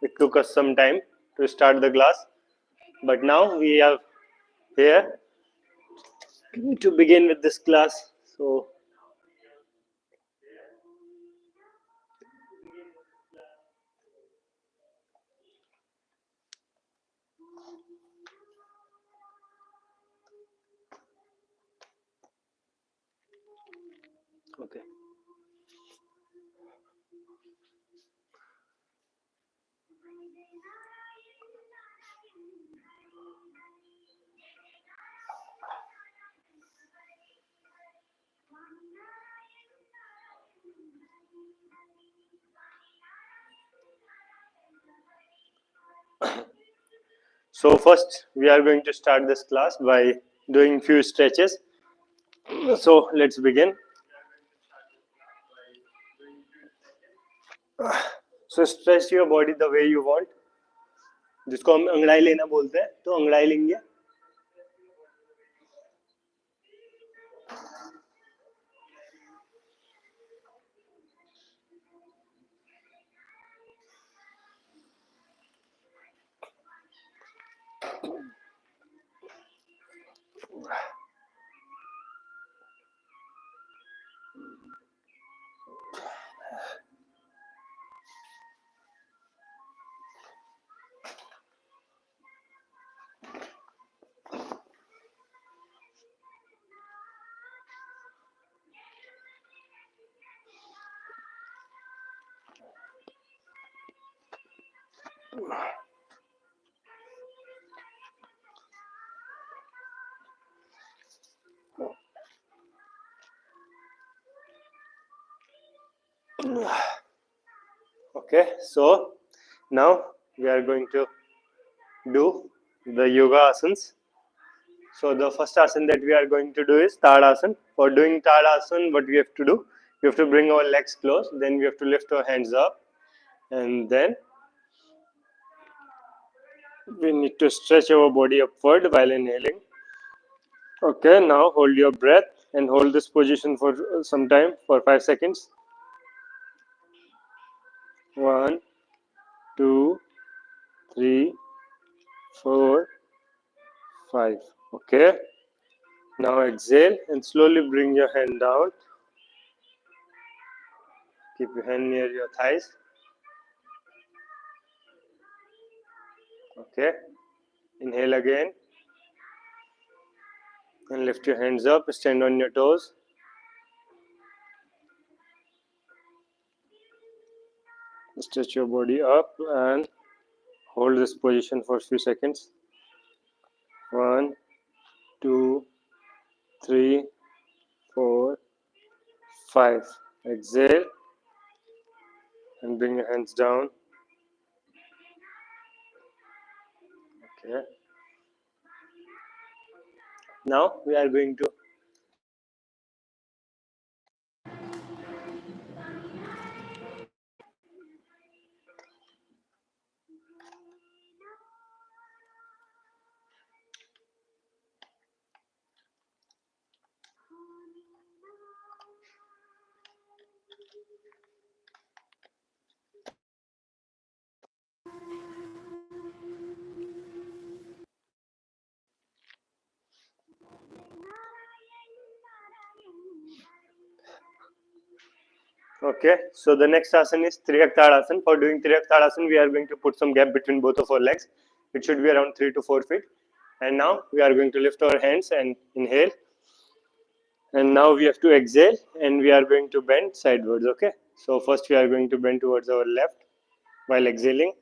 it took us some time to start the class, but now we are here to begin with this class. So okay. So first we are going to start this class by doing few stretches. So let's begin. So stretch your body the way you want. जिसको हम अंगड़ाई लेना बोलते हैं, तो अंगड़ाई लेंगे. Okay, so now we are going to do the yoga asanas. So the first asana that we are going to do is Tadasana. For doing Tadasana, what we have to do? We have to bring our legs close, then we have to lift our hands up, and then we need to stretch our body upward while inhaling. Okay, now hold your breath and hold this position for some time, for 5 seconds. 1, 2, 3, 4, 5. Okay. Now exhale and slowly bring your hand down. Keep your hand near your thighs. Okay. Inhale again. And lift your hands up. Stand on your toes. Stretch your body up and hold this position for a few seconds. 1, 2, 3, 4, 5. Exhale and bring your hands down. Okay. Now we are going to Okay, so the next asana is Triyak Tadasana. For doing Triyak Tadasana, we are going to put some gap between both of our legs. It should be around 3 to 4 feet. And now we are going to lift our hands and inhale. And now we have to exhale and we are going to bend sidewards. Okay, so first we are going to bend towards our left while exhaling.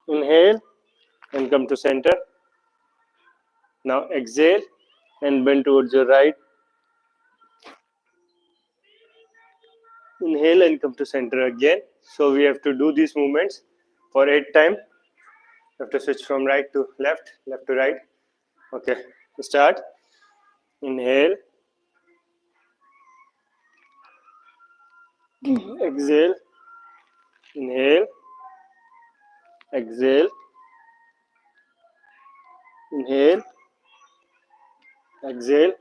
Inhale and come to center. Now exhale and bend towards your right. Inhale and come to center again. So we have to do these movements for 8 times. You have to switch from right to left, left to right. Okay, start. Inhale. Exhale. Inhale. Exhale. Inhale. Exhale.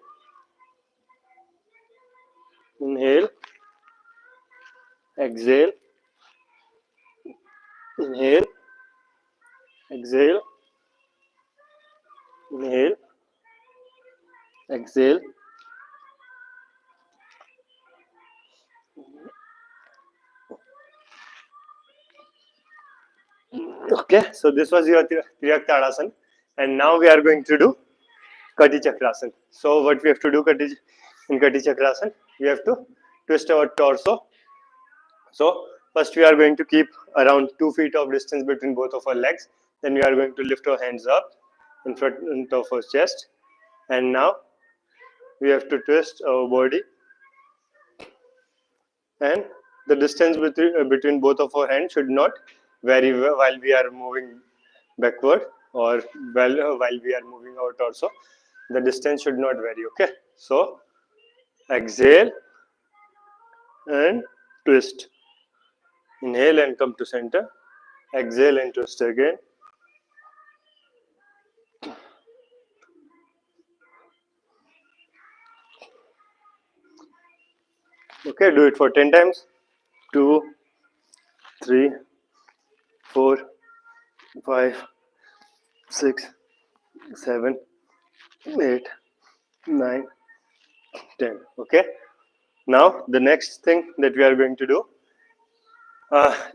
Inhale. Exhale. inhale, exhale, inhale, exhale. Okay, so this was your Triyak Tadasana, and now we are going to do Kati Chakrasana. So what we have to do in Kati Chakrasana, we have to twist our torso. So first we are going to keep around 2 feet of distance between both of our legs. Then we are going to lift our hands up in front of our chest, and now we have to twist our body, and the distance between both of our hands should not vary while we are moving backward, or while we are moving our torso. The distance should not vary. Okay, so exhale and twist, inhale and come to center, exhale and twist again, okay. Do it for 10 times. 2, 3, 4, 5, 6, 7, 8, 9, 10. Okay, now the next thing that we are going to do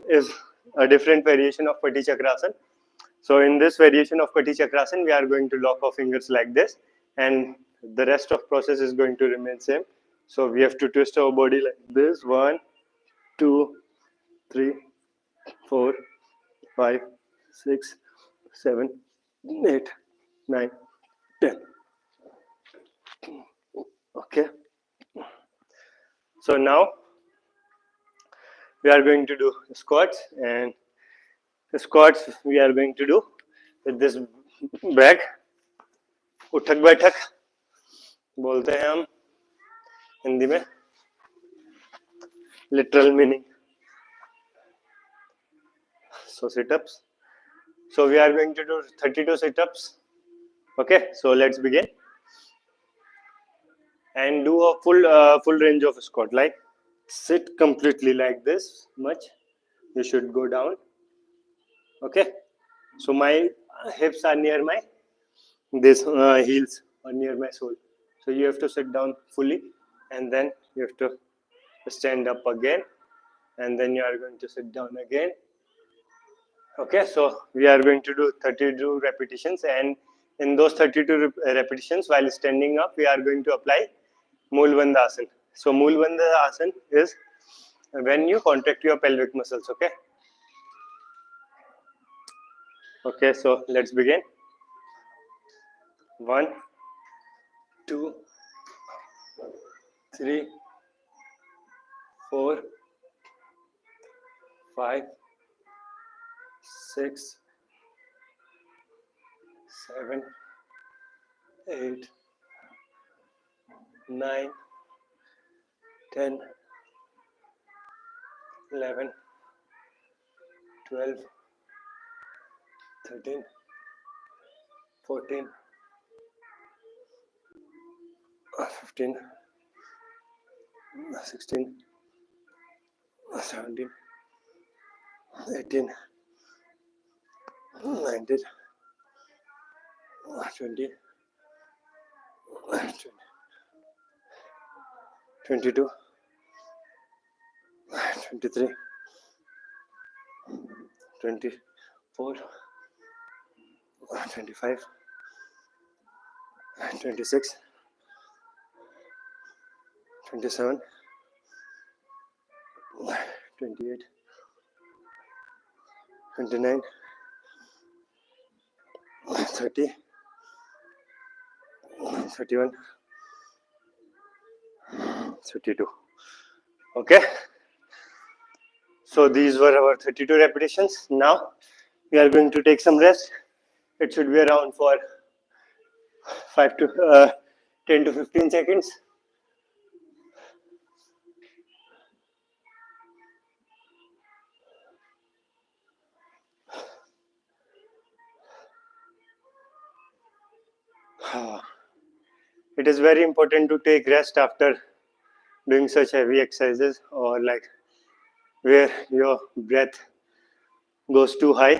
is a different variation of Pati Chakrasana. So in this variation of Kati Chakrasana, we are going to lock our fingers like this, and the rest of process is going to remain same. So we have to twist our body like this. 1, 2, 3, 4, 5, 6, 7, 8, 9, 10. Okay. So now we are going to do squats, and the squats we are going to do with this bag. उठक बैठक बोलते हैं हम हिंदी में, literal meaning. So sit-ups. So we are going to do 32 sit-ups. Okay, so let's begin and do a full range of squat. Like sit completely like this much. You should go down. Okay, so my hips are near my heels are near my sole. So you have to sit down fully, and then you have to stand up again, and then you are going to sit down again. Okay, so we are going to do 32 repetitions, and in those 32 repetitions, while standing up, we are going to apply Moolbandha Asana. So Moolbandha Asana is when you contract your pelvic muscles. Okay. Okay, so let's begin. 1, 2, 3, 4, 5, 6, 7, 8, 9, 10, 11, 12, 13, 14, 15, 16, 17, 18, 19, 20, 22, 23, 24, 25, 26, 27, 28, 29, 30, 31, 32. Okay, so these were our 32 repetitions. Now we are going to take some rest. It should be around for 10 to 15 seconds. It is very important to take rest after doing such heavy exercises, or like where your breath goes too high.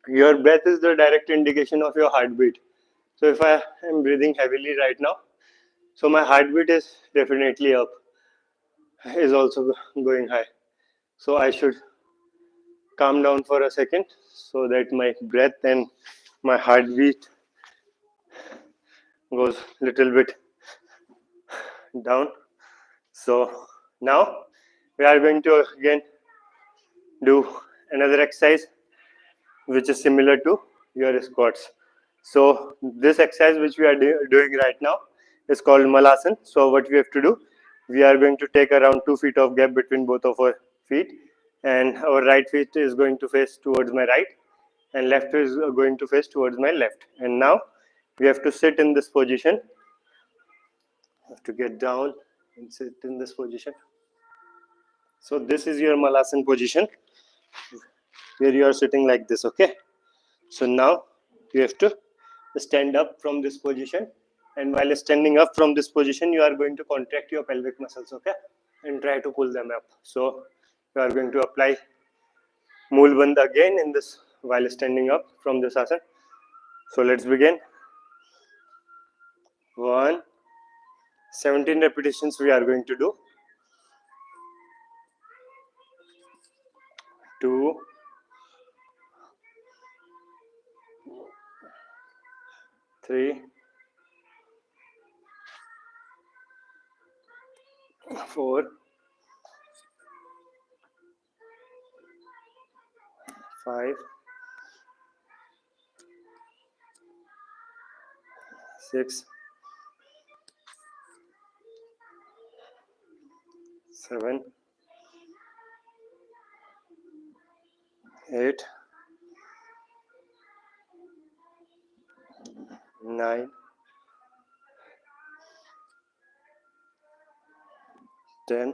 Your breath is the direct indication of your heartbeat. So if I am breathing heavily right now, so my heartbeat is definitely up, is also going high. So I should calm down for a second so that my breath and my heartbeat goes little bit down. So now we are going to again do another exercise which is similar to your squats. So this exercise which we are doing right now is called Malasan. So what we have to do, we are going to take around 2 feet of gap between both of our feet, and our right feet is going to face towards my right and left is going to face towards my left. And now we have to sit in this position. Have to get down and sit in this position. So this is your Malasan position where you are sitting like this, okay? So now you have to stand up from this position, and while standing up from this position you are going to contract your pelvic muscles, okay, and try to pull them up. So you are going to apply Mool Bandh again in this while standing up from this asana. So let's begin. 17 repetitions we are going to do. 2, 3, 4, 5, 6, 7, 8, 9, 10,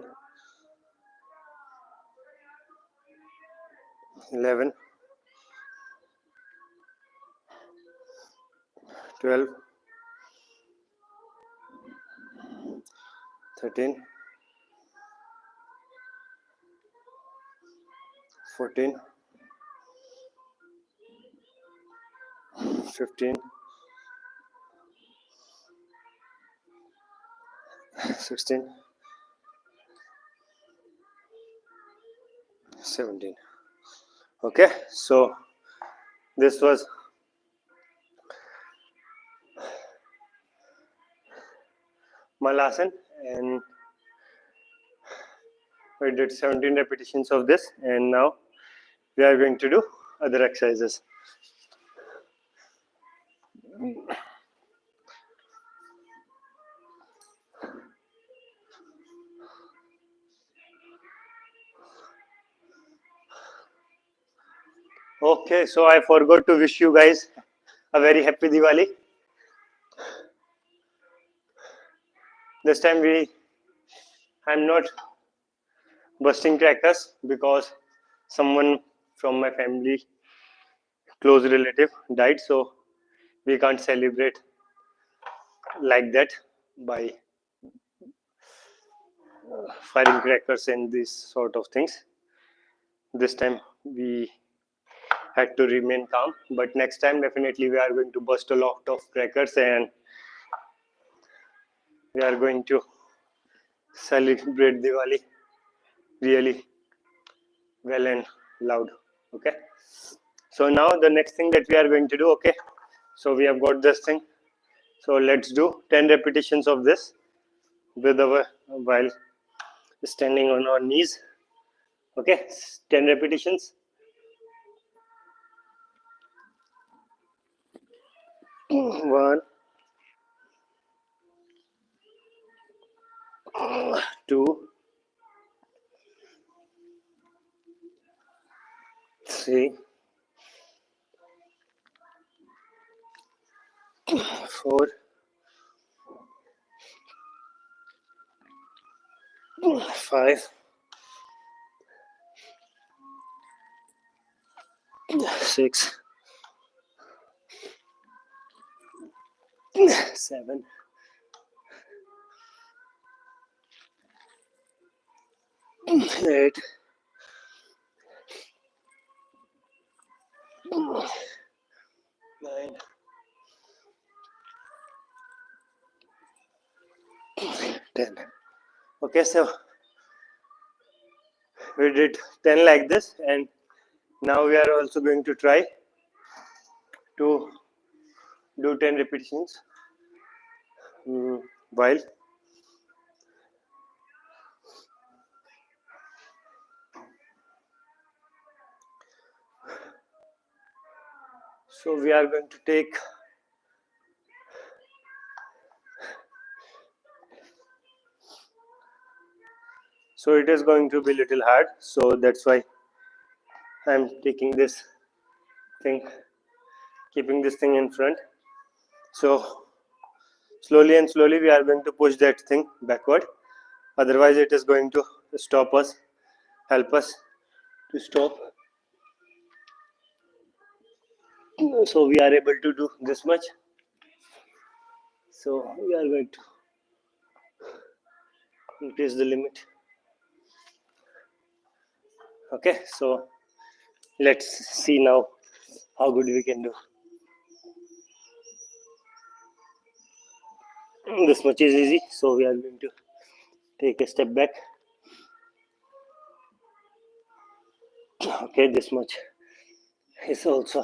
11, 12, 13, 14, 15, 16, 17. Okay, so this was Malasan, and we did 17 repetitions of this, and now we are going to do other exercises. Okay, so I forgot to wish you guys a very happy Diwali. This time I'm not busting crackers because someone from my family, close relative, died, so we can't celebrate like that by firing crackers and these sort of things. This time we had to remain calm, but next time definitely we are going to bust a lot of crackers and we are going to celebrate Diwali really well and loud. Okay, so now the next thing that we are going to do, okay, so we have got this thing, so let's do 10 repetitions of this with our while standing on our knees. Okay, 10 repetitions. 1, 2, 3, 4, 5, 6, 7, 8, 9, 10. Okay, so we did 10 like this, and now we are also going to try to do 10 repetitions while so we are going to take so it is going to be little hard, so that's why I am taking this thing, keeping this thing in front. So slowly and slowly we are going to push that thing backward, otherwise it is going to stop us, help us to stop. So we are able to do this much, so we are going to increase the limit. Okay, so let's see now how good we can do. This much is easy, so we are going to take a step back. Okay, this much is also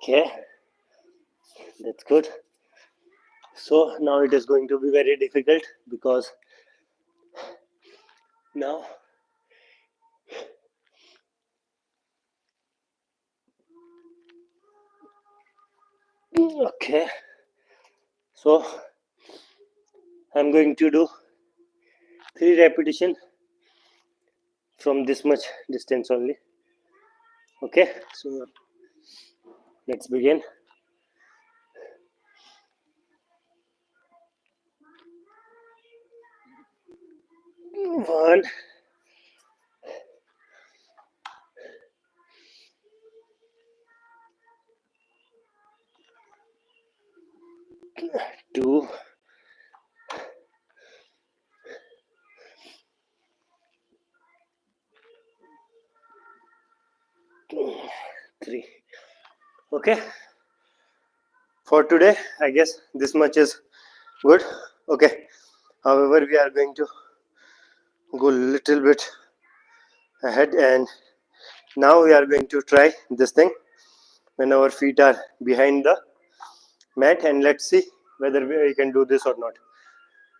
okay, that's good. So now it is going to be very difficult because now okay, so I'm going to do 3 repetitions from this much distance only. Okay, so let's begin. 1, 2, 3. Okay, for today I guess this much is good. Okay, however we are going to go little bit ahead, and now we are going to try this thing when our feet are behind the mat, and let's see whether we can do this or not.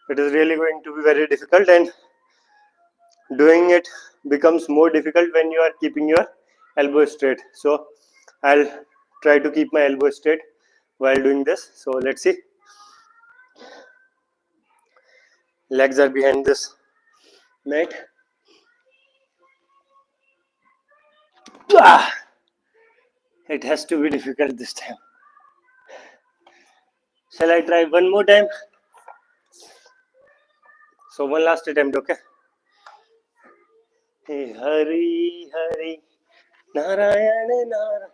It is really going to be very difficult, and doing it becomes more difficult when you are keeping your elbow straight. So I'll try to keep my elbow straight while doing this. So let's see. Legs are behind this mat. It has to be difficult this time. Shall I try one more time? So one last attempt, okay? Hey, Hari Hari Narayana Narayana.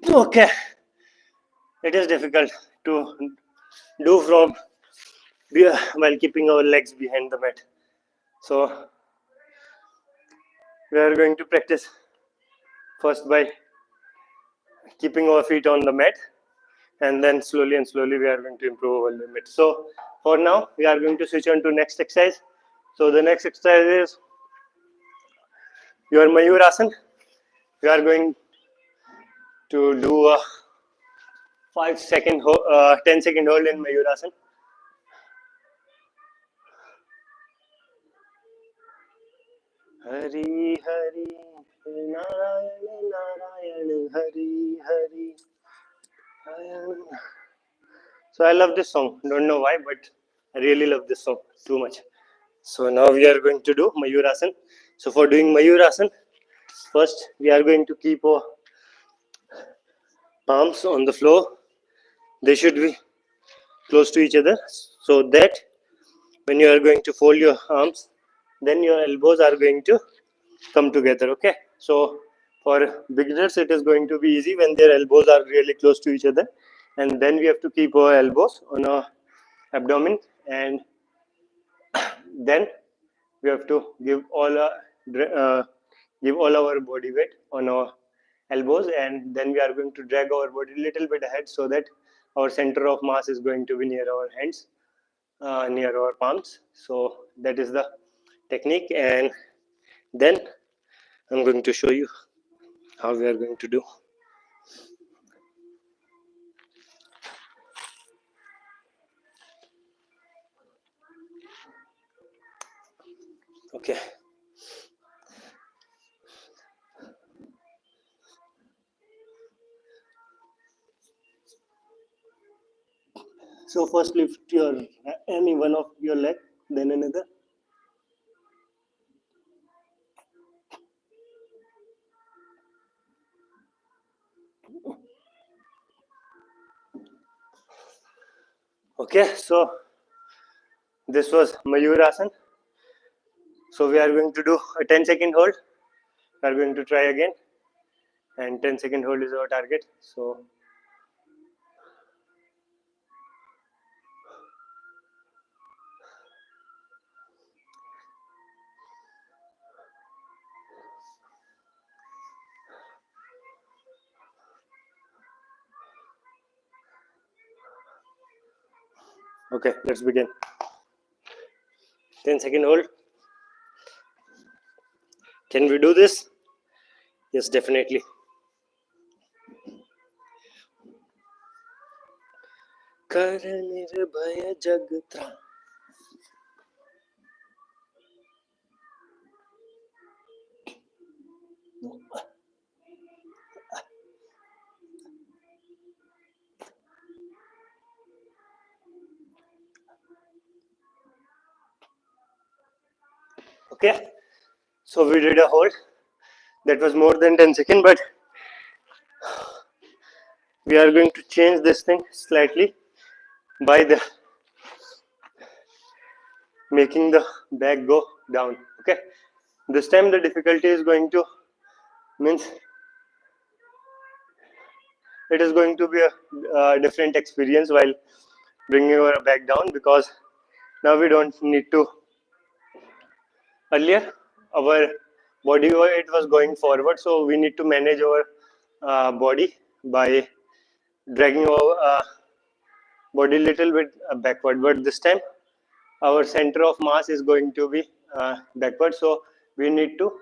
Okay, it is difficult to do from while keeping our legs behind the mat. So we are going to practice first by keeping our feet on the mat, and then slowly and slowly we are going to improve our limit. So for now we are going to switch on to next exercise. So the next exercise is your Mayurasana. We are going to do a 10-second hold in Mayurasana. Hari Hari Narayana Narayana Hari Hari. So I love this song. Don't know why, but I really love this song too much. So now we are going to do Mayurasana. So for doing Mayurasana, first we are going to keep our palms on the floor. They should be close to each other, so that when you are going to fold your arms, then your elbows are going to come together. Okay, so for beginners it is going to be easy when their elbows are really close to each other, and then we have to keep our elbows on our abdomen, and then we have to give all our body weight on our elbows, and then we are going to drag our body a little bit ahead so that our center of mass is going to be near our hands, near our palms. So that is the technique, and then I'm going to show you how we are going to do. Okay. So first lift your any one of your leg, then another. Okay, so this was Mayurasana. So we are going to do a 10-second hold. We are going to try again, and 10-second hold is our target. So okay, let's begin. 10-second hold. Can we do this? Yes, definitely. Kar nirbhaya jagtra. Okay, so we did a hold. That was more than 10 seconds, but we are going to change this thing slightly by the making the back go down. Okay, this time the difficulty is going to means it is going to be a different experience while bringing our back down, because now we don't need to. Earlier our body weight was going forward, so we need to manage our body by dragging our body little bit backward, but this time our center of mass is going to be backward, so we need to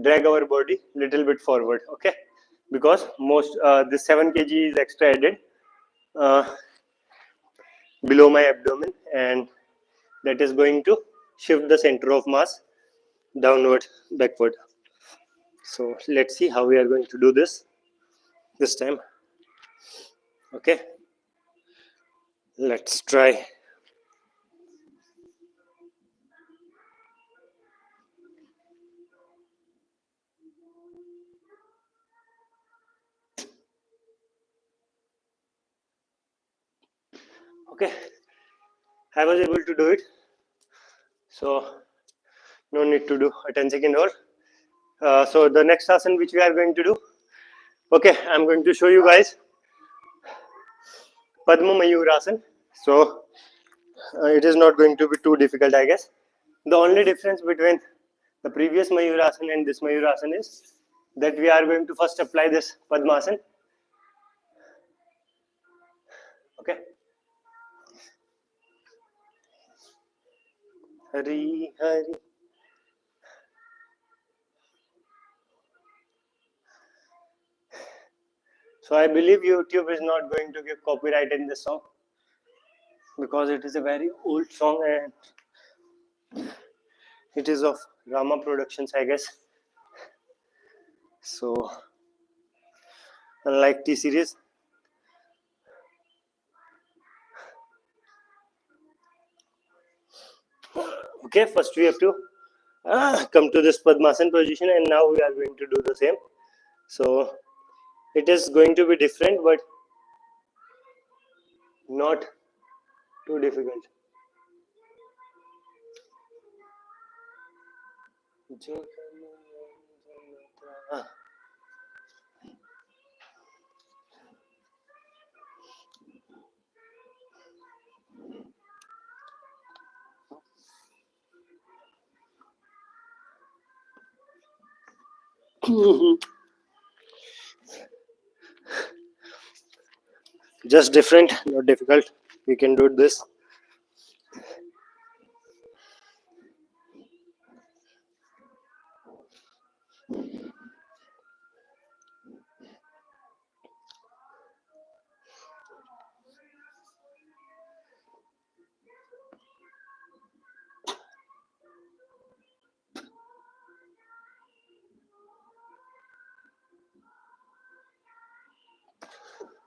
drag our body little bit forward. Okay, because most the 7 kg is extra added below my abdomen, and that is going to shift the center of mass downward, backward. So let's see how we are going to do this time. Okay, let's try. Okay, I was able to do it, so no need to do a 10-second hold. So the next asana which we are going to do, okay, I'm going to show you guys Padma Mayurasana. So it is not going to be too difficult, I guess. The only difference between the previous Mayurasana and this Mayurasana is that we are going to first apply this Padmasana. Okay. Hari Hari. So I believe YouTube is not going to give copyright in this song, because it is a very old song and it is of Rama Productions, I guess. So unlike T series. Okay, first we have to come to this Padmasana position, and now we are going to do the same. So it is going to be different, but not too difficult. Just different, not difficult. We can do this.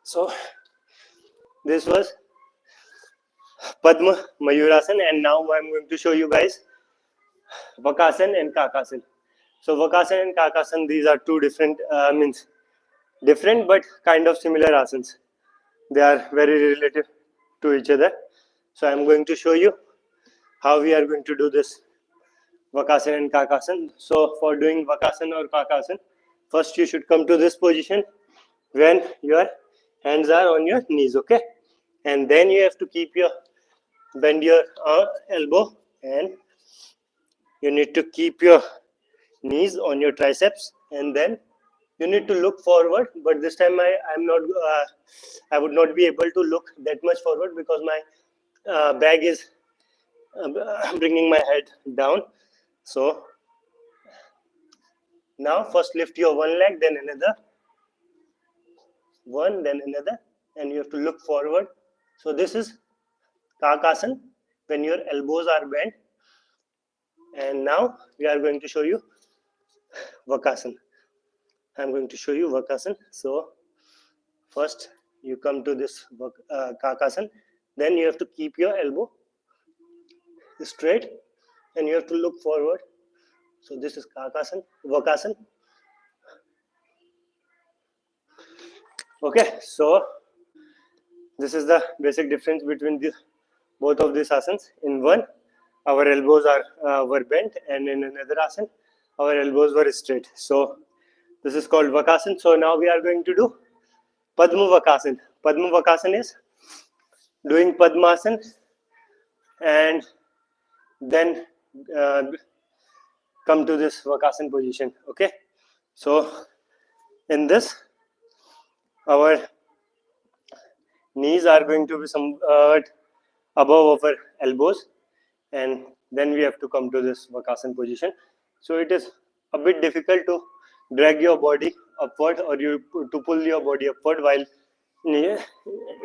So this was Padma Mayurasana, and now I'm going to show you guys Vakasana and Kakasana. So Vakasana and Kakasana, these are two different different but kind of similar asanas. They are very relative to each other. So I'm going to show you how we are going to do this Vakasana and Kakasana. So for doing Vakasana or Kakasana, first you should come to this position when your hands are on your knees, okay? And then you have to bend your elbow, and you need to keep your knees on your triceps, and then you need to look forward. But this time I would not be able to look that much forward because my bag is bringing my head down. So now first lift your one leg, then another one, then another, and you have to look forward. So this is Kakasana, when your elbows are bent. And now we are going to show you Vakasana. I'm going to show you Vakasana. So first you come to this Kakasana, then you have to keep your elbow straight and you have to look forward. So this is Vakasana. Okay, so this is the basic difference between both of these asanas. In one, our elbows were bent, and in another asana, our elbows were straight. So this is called Vakasana. So now we are going to do Padma Vakasana. Padma Vakasana is doing Padmasana and then come to this Vakasana position. Okay, so in this, our knees are going to be somewhat above our elbows, and then we have to come to this Vakasana position. So it is a bit difficult to drag your body upward or to pull your body upward while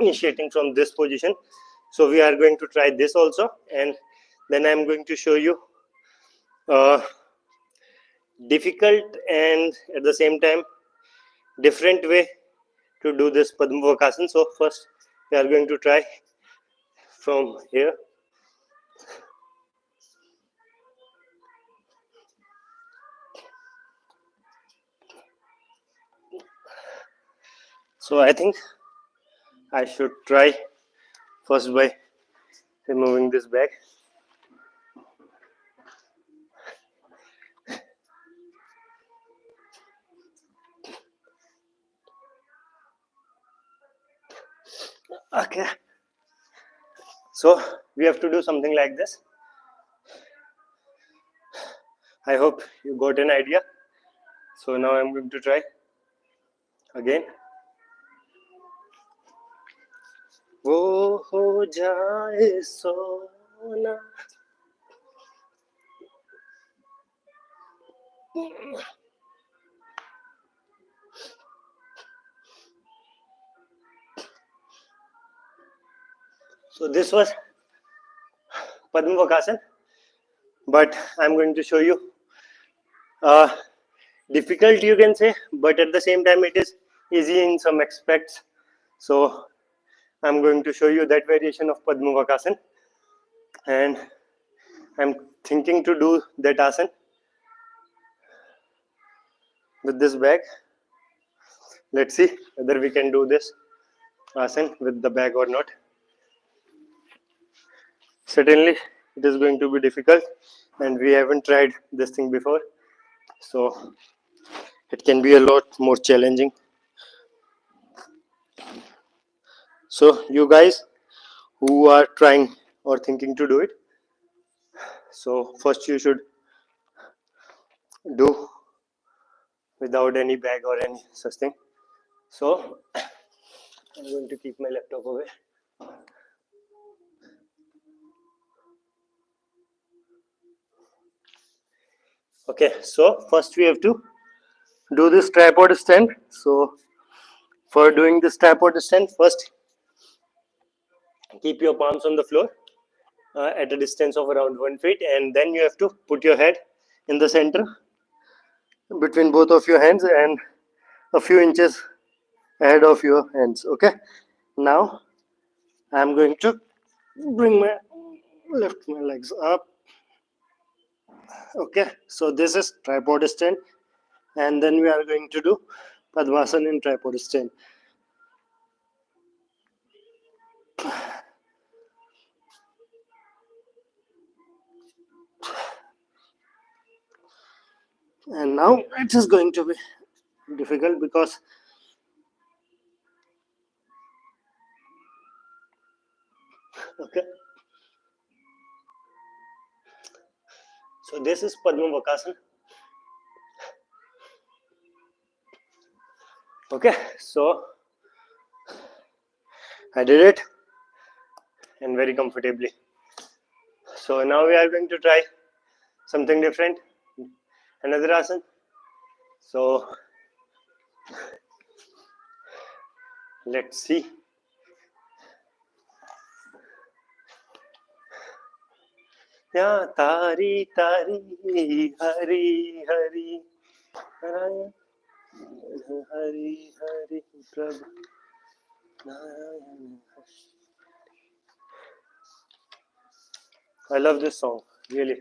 initiating from this position. So we are going to try this also, and then I am going to show you difficult and at the same time different way to do this Padma Vakasana. So first we are going to try from here. So I think I should try first by removing this bag. Okay, so we have to do something like this. I hope you got an idea. So now I'm going to try again. वो हो जाए सोना. So this was Padma Vakasana, but I'm going to show you difficult, you can say, but at the same time it is easy in some aspects. So I'm going to show you that variation of Padma Vakasana, and I'm thinking to do that asana with this bag. Let's see whether we can do this asana with the bag or not. Certainly it is going to be difficult, and we haven't tried this thing before, so it can be a lot more challenging. So you guys who are trying or thinking to do it, so first you should do without any bag or any such thing. So I'm going to keep my laptop away. Okay, so first we have to do this tripod stand. So for doing this tripod stand, first keep your palms on the floor at a distance of around 1 feet, and then you have to put your head in the center between both of your hands and a few inches ahead of your hands. Okay, now I'm going to lift my legs up. Okay, so this is tripod stand, and then we are going to do Padmasana in tripod stand. And now it is going to be difficult because okay, so this is Padmavakasana. Okay, so I did it and very comfortably. So now we are going to try something different, another asana. So let's see. Ya tari tari hari hari hari hari Prabhu Narayana. I love this song, really.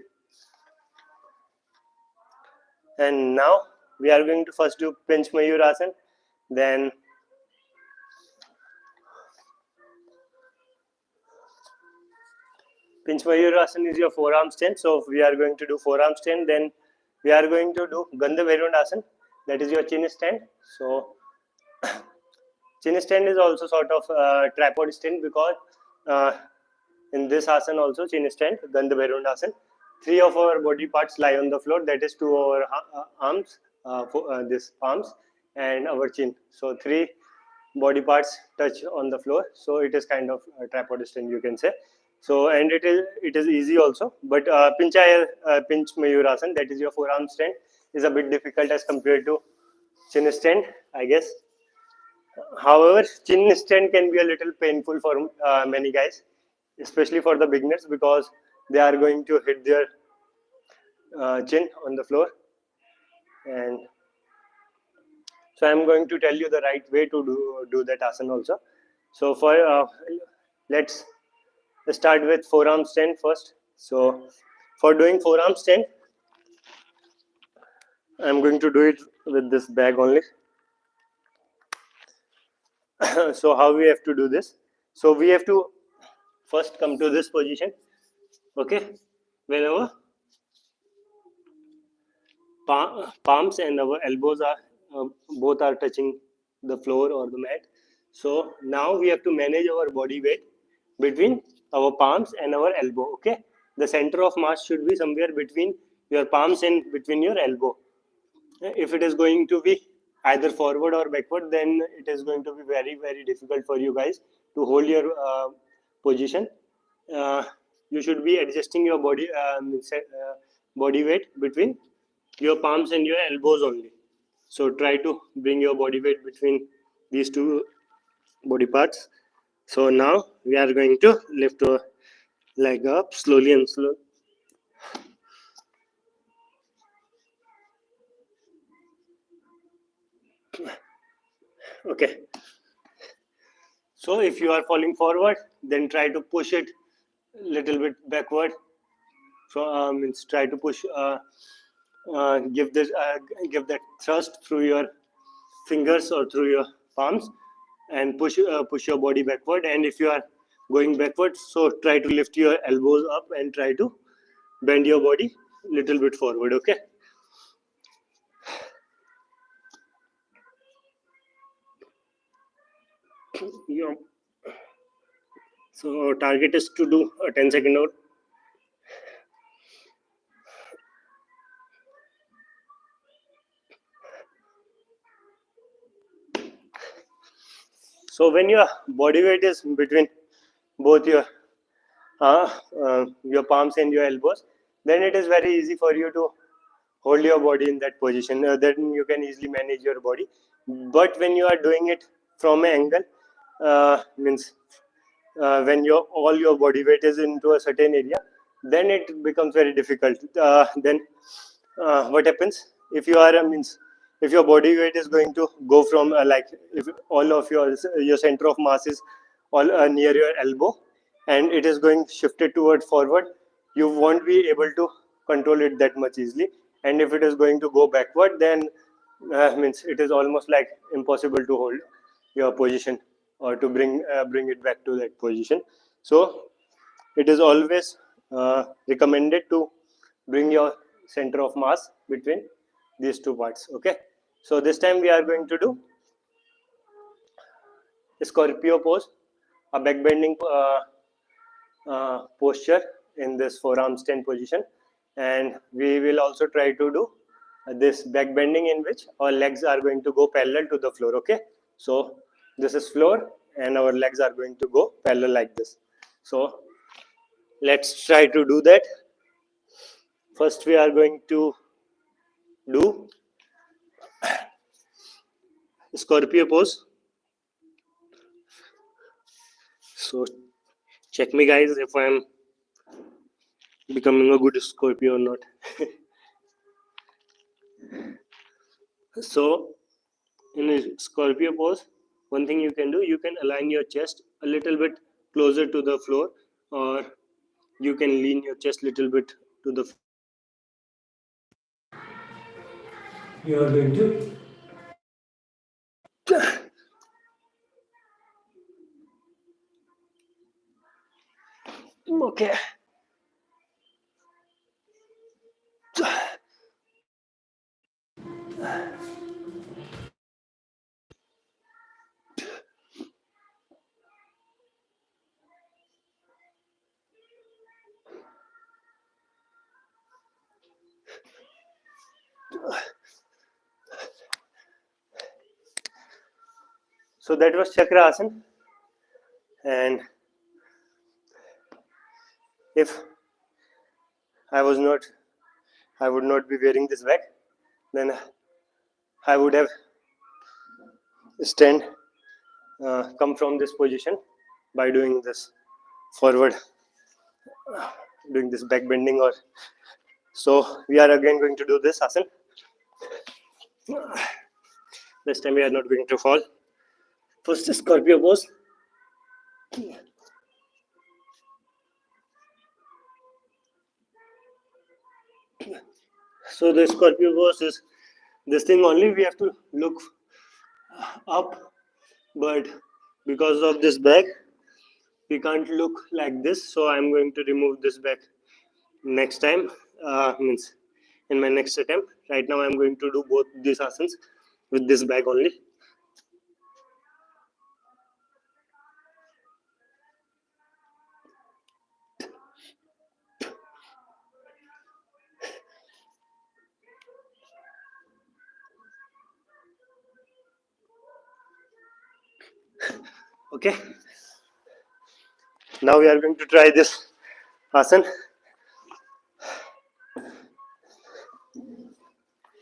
And now we are going to first do Pinch Mayur Asana, then Pinch Mayur Asana is your forearm stand. So we are going to do forearm stand, then we are going to do Gandha Bhairund Asana, that is your chin stand. So chin stand is also sort of tripod stand because in this asana also chin stand, Gandha Bhairund Asana, three of our body parts lie on the floor, that is two our arms, this palms and our chin. So three body parts touch on the floor, so it is kind of a tripod stand, you can say. So and it is easy also, but pinch Mayur Asana, that is your forearm stand, is a bit difficult as compared to chin stand, I guess. However, chin stand can be a little painful for many guys, especially for the beginners, because they are going to hit their chin on the floor. And so I'm going to tell you the right way to do that asana also. So for let's start with forearm stand first. So for doing forearm stand, I'm going to do it with this bag only. So how we have to do this? So we have to first come to this position. Okay, where our palms and our elbows are both are touching the floor or the mat. So now we have to manage our body weight between our palms and our elbow. Okay, the center of mass should be somewhere between your palms and between your elbow. If it is going to be either forward or backward, then it is going to be very difficult for you guys to hold your position. You should be adjusting your body weight between your palms and your elbows only. So try to bring your body weight between these two body parts. So now we are going to lift our leg up slowly and slowly. Okay. So if you are falling forward, then try to push it a little bit backward. So means try to push, give that thrust through your fingers or through your palms, and push your body backward. And if you are going backward, so try to lift your elbows up and try to bend your body a little bit forward. Okay. Yeah. So target is to do a 10-second out. So when your body weight is between both your palms and your elbows, then it is very easy for you to hold your body in that position. Then you can easily manage your body. But when you are doing it from an angle, means when all your body weight is into a certain area, then it becomes very difficult. Then what happens if you are means if your body weight is going to go from like if all of your center of mass is all near your elbow, and it is going shifted toward forward, you won't be able to control it that much easily. And if it is going to go backward, then means it is almost like impossible to hold your position or to bring it back to that position. So it is always recommended to bring your center of mass between these two parts. Okay, so this time we are going to do Scorpio pose, a back bending posture in this forearm stand position, and we will also try to do this back bending in which our legs are going to go parallel to the floor. Okay, so this is floor and our legs are going to go parallel like this. So let's try to do that. First we are going to do Scorpio pose. So check me guys if I am becoming a good Scorpio or not. So in a Scorpio pose, one thing you can do, you can align your chest a little bit closer to the floor, or you can lean your chest a little bit to the floor. You are going to okay. So that was Chakra Asana, and if I would not be wearing this bag, then I would have come from this position by doing this forward, doing this back bending. Or so we are again going to do this asana. This time we are not going to fall. First Scorpio pose. So the Scorpio pose is this thing only. We have to look up, but because of this bag, we can't look like this. So I'm going to remove this bag next time. Means in my next attempt. Right now I'm going to do both these asanas with this bag only. Okay, now we are going to try this asana.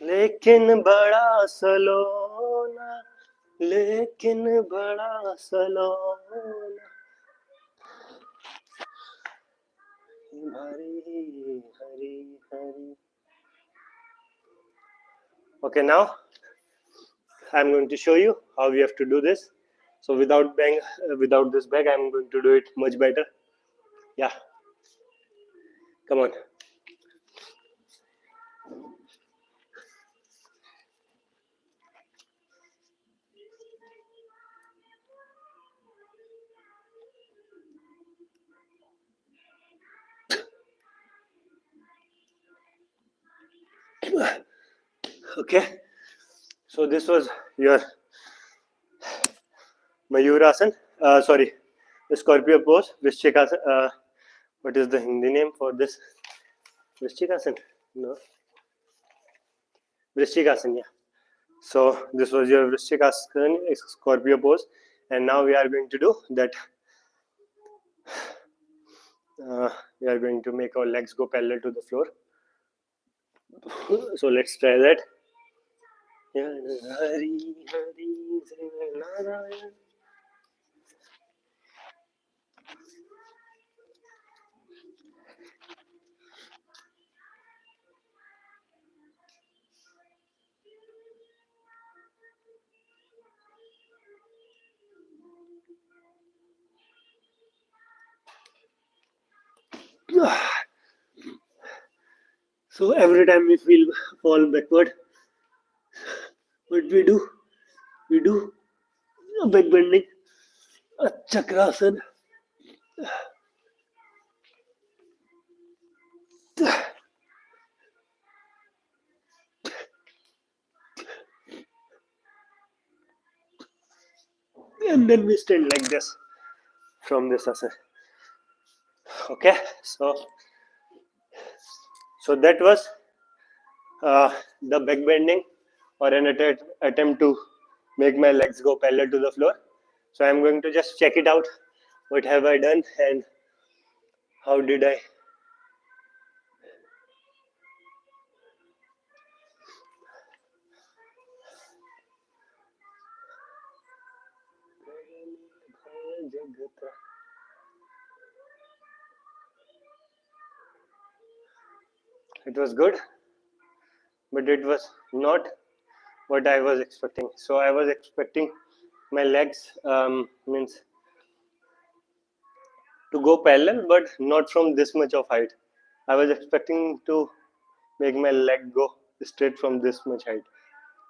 लेकिन बड़ा सलोना, लेकिन बड़ा सलोना, Hari Hari Hari. Okay, now I'm going to show you how we have to do this. So without this bag, I'm going to do it much better. Yeah, come on. Okay, so this was your Mayurasana. Sorry, the Scorpio pose, Vrishchikasana. What is the Hindi name for this? Vrishchikasana? No. Vrishchikasana, yeah. So this was your Vrishchikasana, Scorpio pose, And now we are going to do that. We are going to make our legs go parallel to the floor. So let's try that. So every time we feel fall backward, what we do? We do a back bending, a chakrasana. And then we stand like this from this asana. Okay, so that was the back bending, or an attempt to make my legs go parallel to the floor. So I'm going to just check it out. What have I done and how did I? It was good, but it was not what I was expecting. So I was expecting my legs means to go parallel, but not from this much of height. I was expecting to make my leg go straight from this much height.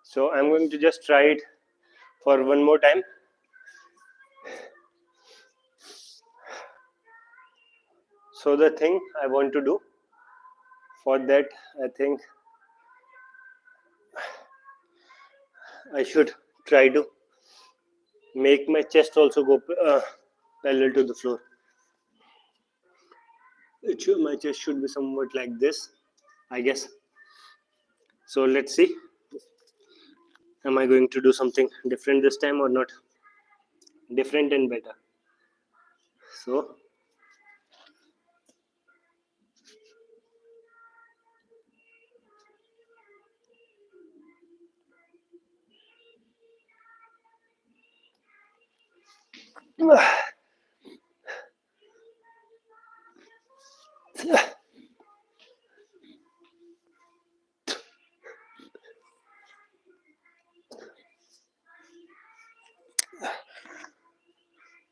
So I'm going to just try it for one more time. So the thing I want to do for that, I think I should try to make my chest also go parallel to the floor. My chest should be somewhat like this, I guess. So let's see. Am I going to do something different this time or not? Different and better. So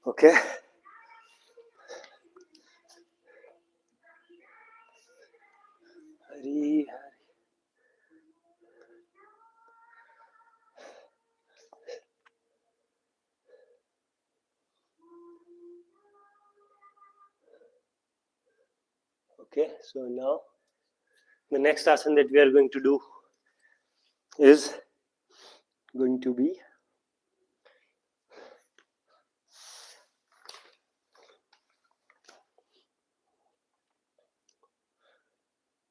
okay. Hari, Hari. Okay, so now the next asana that we are going to do is going to be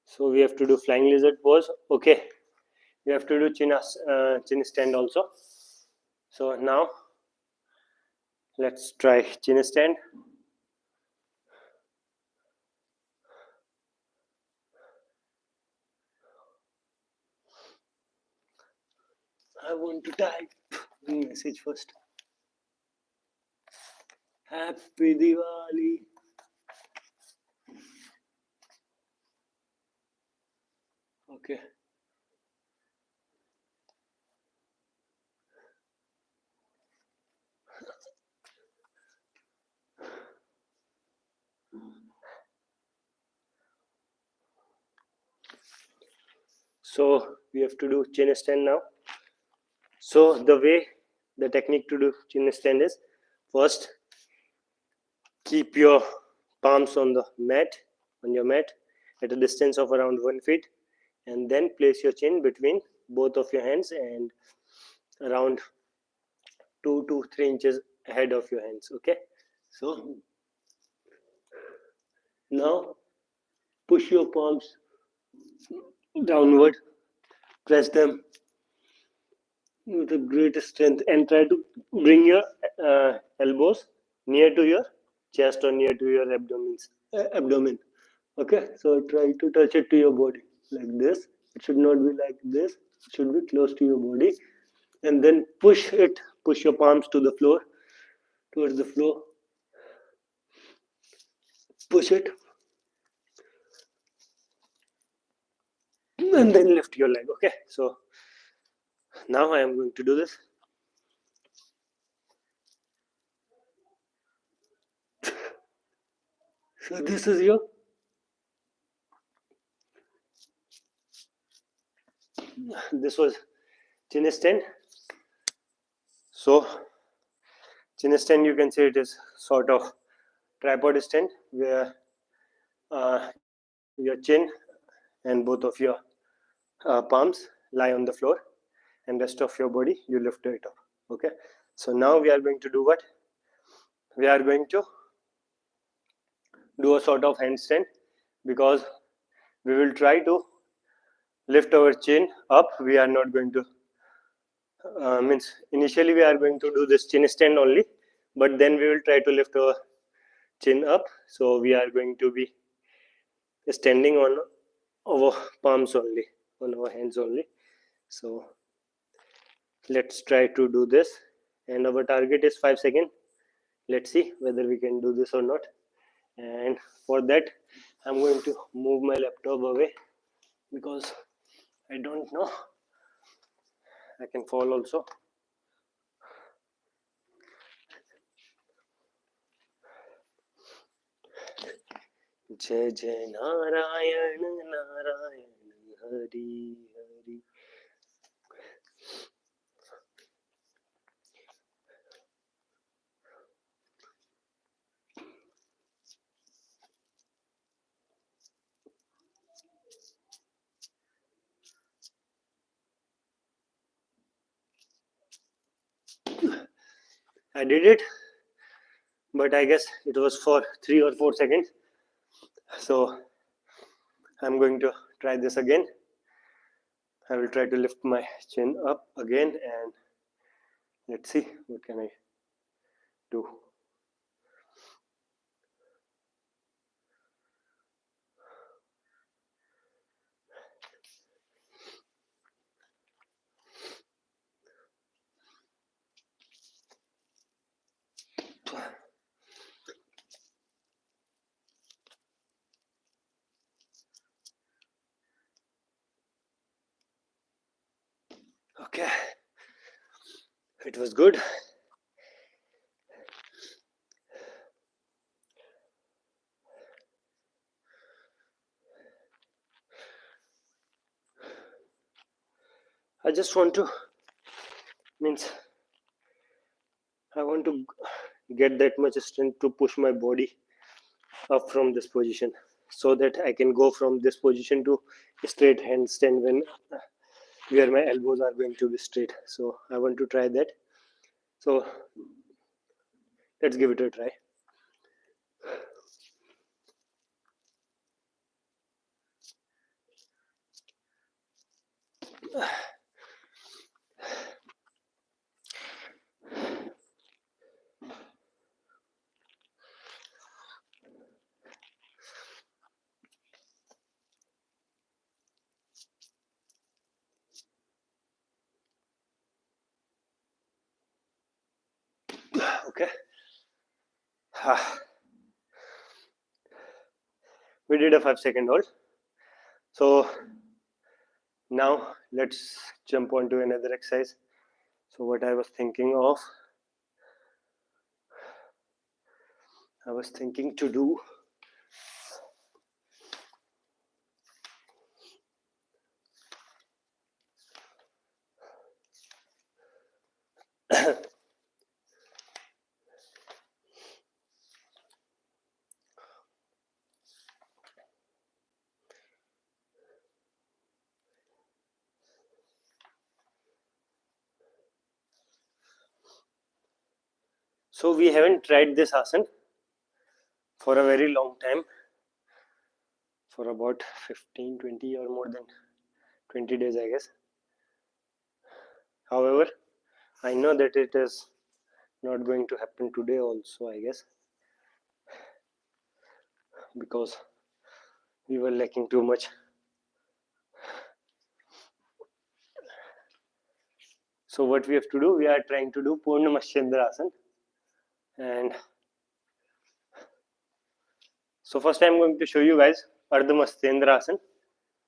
so we have to do flying lizard pose. Okay, we have to do chin stand also. So now let's try chin stand. I want to type one message first. Happy Diwali. Okay. So we have to do chin stand now. So the technique to do chin stand is, first keep your palms on your mat at a distance of around 1 feet, and then place your chin between both of your hands and around 2 to 3 inches ahead of your hands. Okay, so now push your palms downward, press them with a great strength, and try to bring your elbows near to your chest or near to your abdomen. Okay, so try to touch it to your body like this. It should not be like this. It should be close to your body, and then push it. Push your palms to the floor, towards the floor. Push it, and then lift your leg. Okay, so now I am going to do this. So this is your this was chin stand. So chin stand, you can say it is sort of tripod stand where your chin and both of your palms lie on the floor, and rest of your body you lift it up. Okay, so now we are going to do what? We are going to do a sort of handstand, because we will try to lift our chin up. We are not going to means initially we are going to do this chin stand only, but then we will try to lift our chin up. So we are going to be standing on our palms only, on our hands only. So let's try to do this, and our target is 5 seconds. Let's see whether we can do this or not. And for that I'm going to move my laptop away, because I don't know, I can fall also. Jai Jai Narayan Narayan Hari Hari. I did it, but I guess it was for 3 or 4 seconds. So I'm going to try this again. I will try to lift my chin up again, and let's see what can I do. Okay, it was good. I just want to I want to get that much strength to push my body up from this position, so that I can go from this position to straight handstand when where my elbows are going to be straight. So I want to try that. So let's give it a try. Okay. We did a 5-second hold. So now let's jump on to another exercise. So what I was thinking to do so we haven't tried this asana for a very long time, for about 15, 20 or more than 20 days, I guess. However, I know that it is not going to happen today also, I guess, because we were lacking too much. So what we have to do, we are trying to do Purna Matsyendrasana. And so first I'm going to show you guys Ardha Matsyendrasana.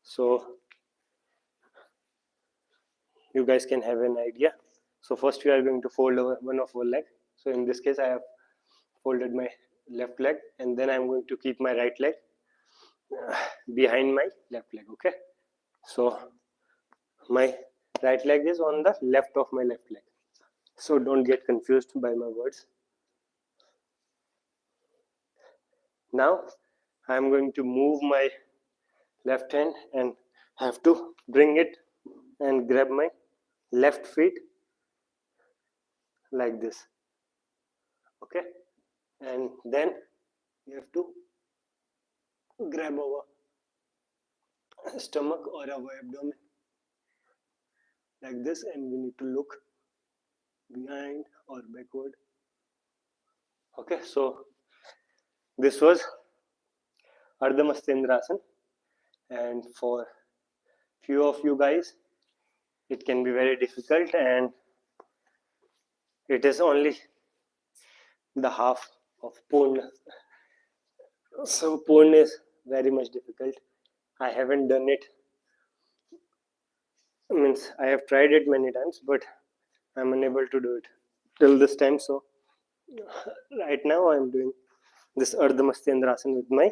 So you guys can have an idea. So first we are going to fold over one of our leg. So in this case I have folded my left leg, and then I'm going to keep my right leg behind my left leg. Okay, so my right leg is on the left of my left leg, so don't get confused by my words. Now I'm going to move my left hand and have to bring it and grab my left feet like this. Okay, and then you have to grab our stomach or our abdomen like this, and we need to look behind or backward. Okay, so this was Ardha Matsyendrasana, and for few of you guys it can be very difficult, and it is only the half of Purna. So Purna is very much difficult. I haven't done it, means I have tried it many times, but I'm unable to do it till this time. So right now I'm doing this Ardha Matsyendrasana with my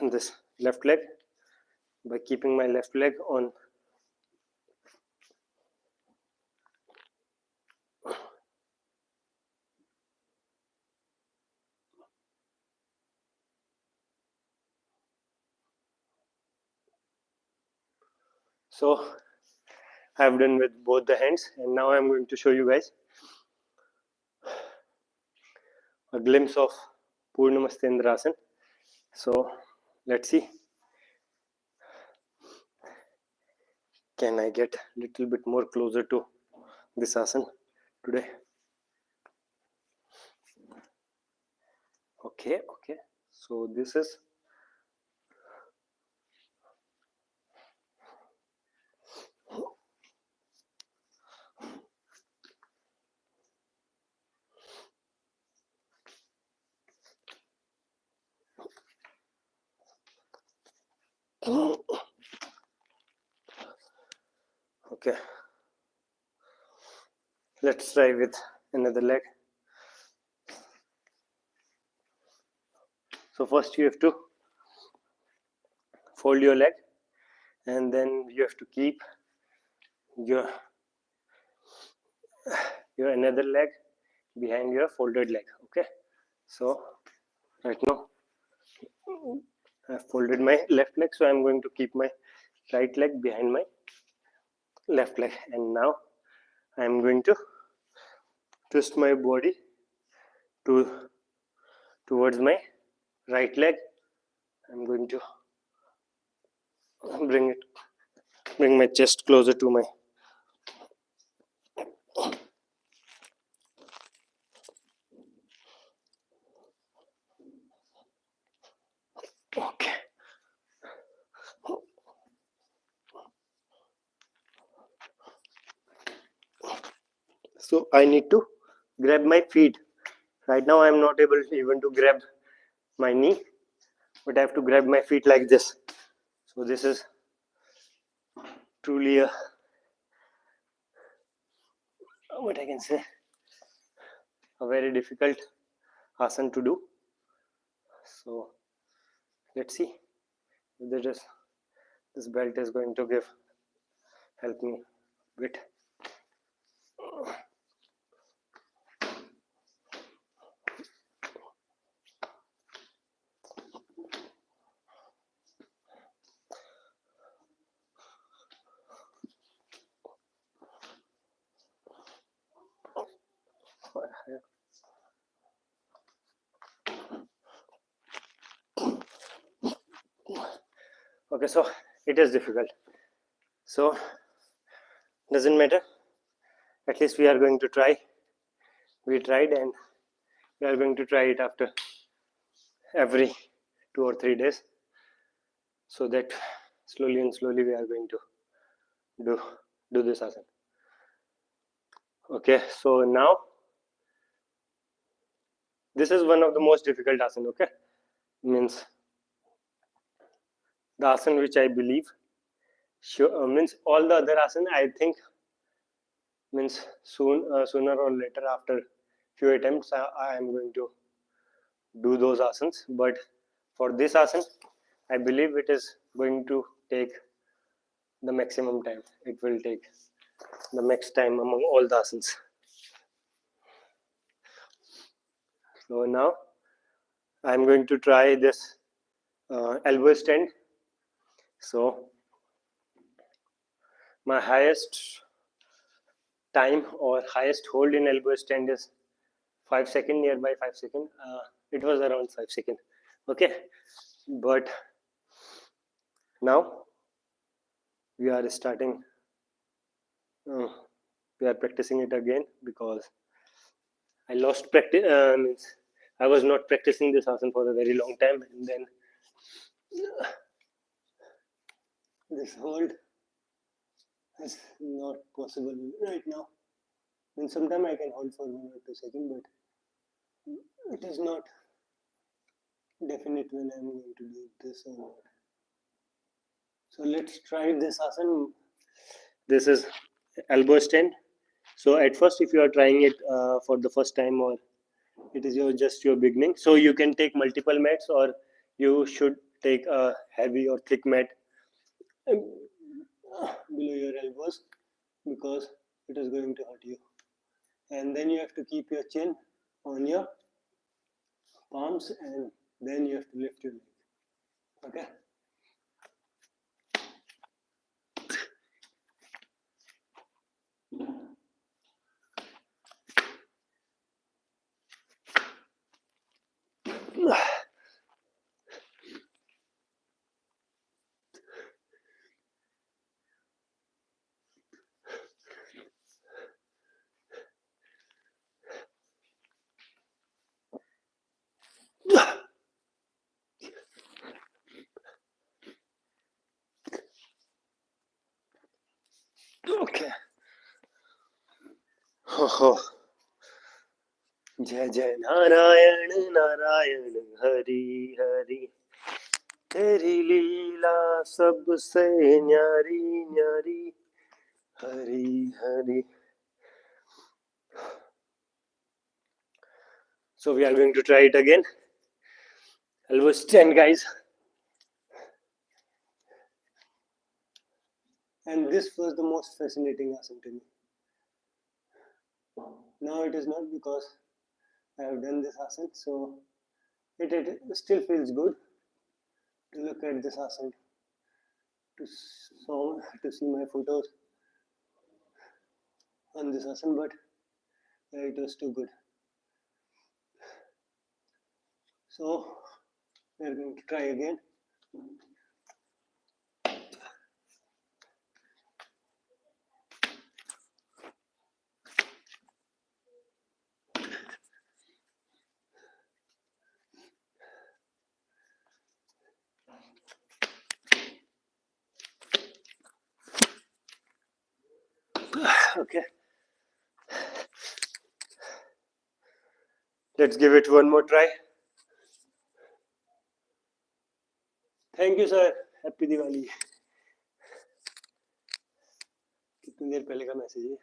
this left leg, by keeping my left leg on so I have done with both the hands, and now I'm going to show you guys a glimpse of Purna Matsyendrasana. So let's see, can I get a little bit more closer to this asana today? Okay, so this is okay. Let's try with another leg. So first you have to fold your leg, and then you have to keep your another leg behind your folded leg. Okay, so right now I have folded my left leg, so I'm going to keep my right leg behind my left leg, and now I'm going to twist my body towards my right leg. I'm going to bring my chest closer to my so I need to grab my feet. Right now I am not able even to grab my knee, but I have to grab my feet like this. So this is truly what I can say, a very difficult asana to do. So let's see if this belt is going to help me a bit. Okay, so it is difficult, so doesn't matter, At least we are going to try. We tried, and we are going to try it after every 2 or 3 days, so that slowly and slowly we are going to do this asana. Okay, so now this is one of the most difficult asana. Okay, means the asana which I believe means all the other asana, I think, means sooner or later, after few attempts, I am going to do those asanas. But for this asana, I believe it is going to take the maximum time. It will take the max time among all the asanas. So now I am going to try this elbow stand. So my highest time or highest hold in elbow stand is 5 seconds, nearby 5 seconds. It was around 5 seconds. Okay, but now we are starting. We are practicing it again because I lost practice. Means I was not practicing this asana for a very long time, and then this hold is not possible right now. And sometimes I can hold for 1 or 2 seconds, but it is not definite when I am going to do this or not. So let's try this asana. This is elbow stand. So at first, if you are trying it for the first time, or it is just your beginning, so you can take multiple mats, or you should take a heavy or thick mat below your elbows, because it is going to hurt you. And then you have to keep your chin on your palms, and then you have to lift your leg. Okay. Okay. Oh. जय जय नारायण नारायण हरि हरि, तेरी लीला सबसे न्यारी न्यारी, Hari Hari. So we are going to try it again. Elbow stand, guys. And this was the most fascinating asana to me. Now it is not, because I have done this asana, so it still feels good to look at this asana, to see my photos on this asana, but it was too good. So we are going to try again. Okay. Let's give it one more try. Thank you, sir. Happy Diwali. कितनी देर पहले का message है?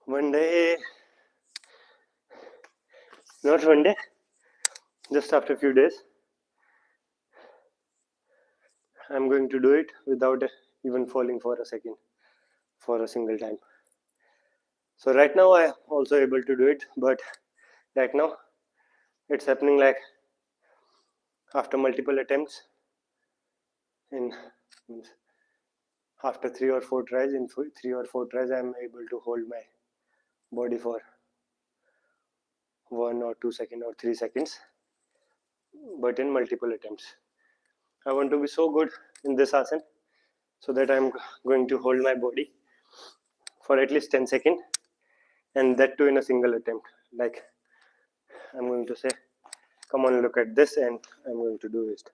one day, not one day, just after a few days, I'm going to do it without even falling for a second, for a single time. So right now I am also able to do it, but right now it's happening like after multiple attempts, in after 3 or 4 tries, in 3 or 4 tries I am able to hold my body for 1 or 2 seconds or 3 seconds, but in multiple attempts. I want to be so good in this asana so that I'm going to hold my body for at least 10 seconds, and that too in a single attempt. Like I'm going to say, come on, look at this, and I'm going to do it.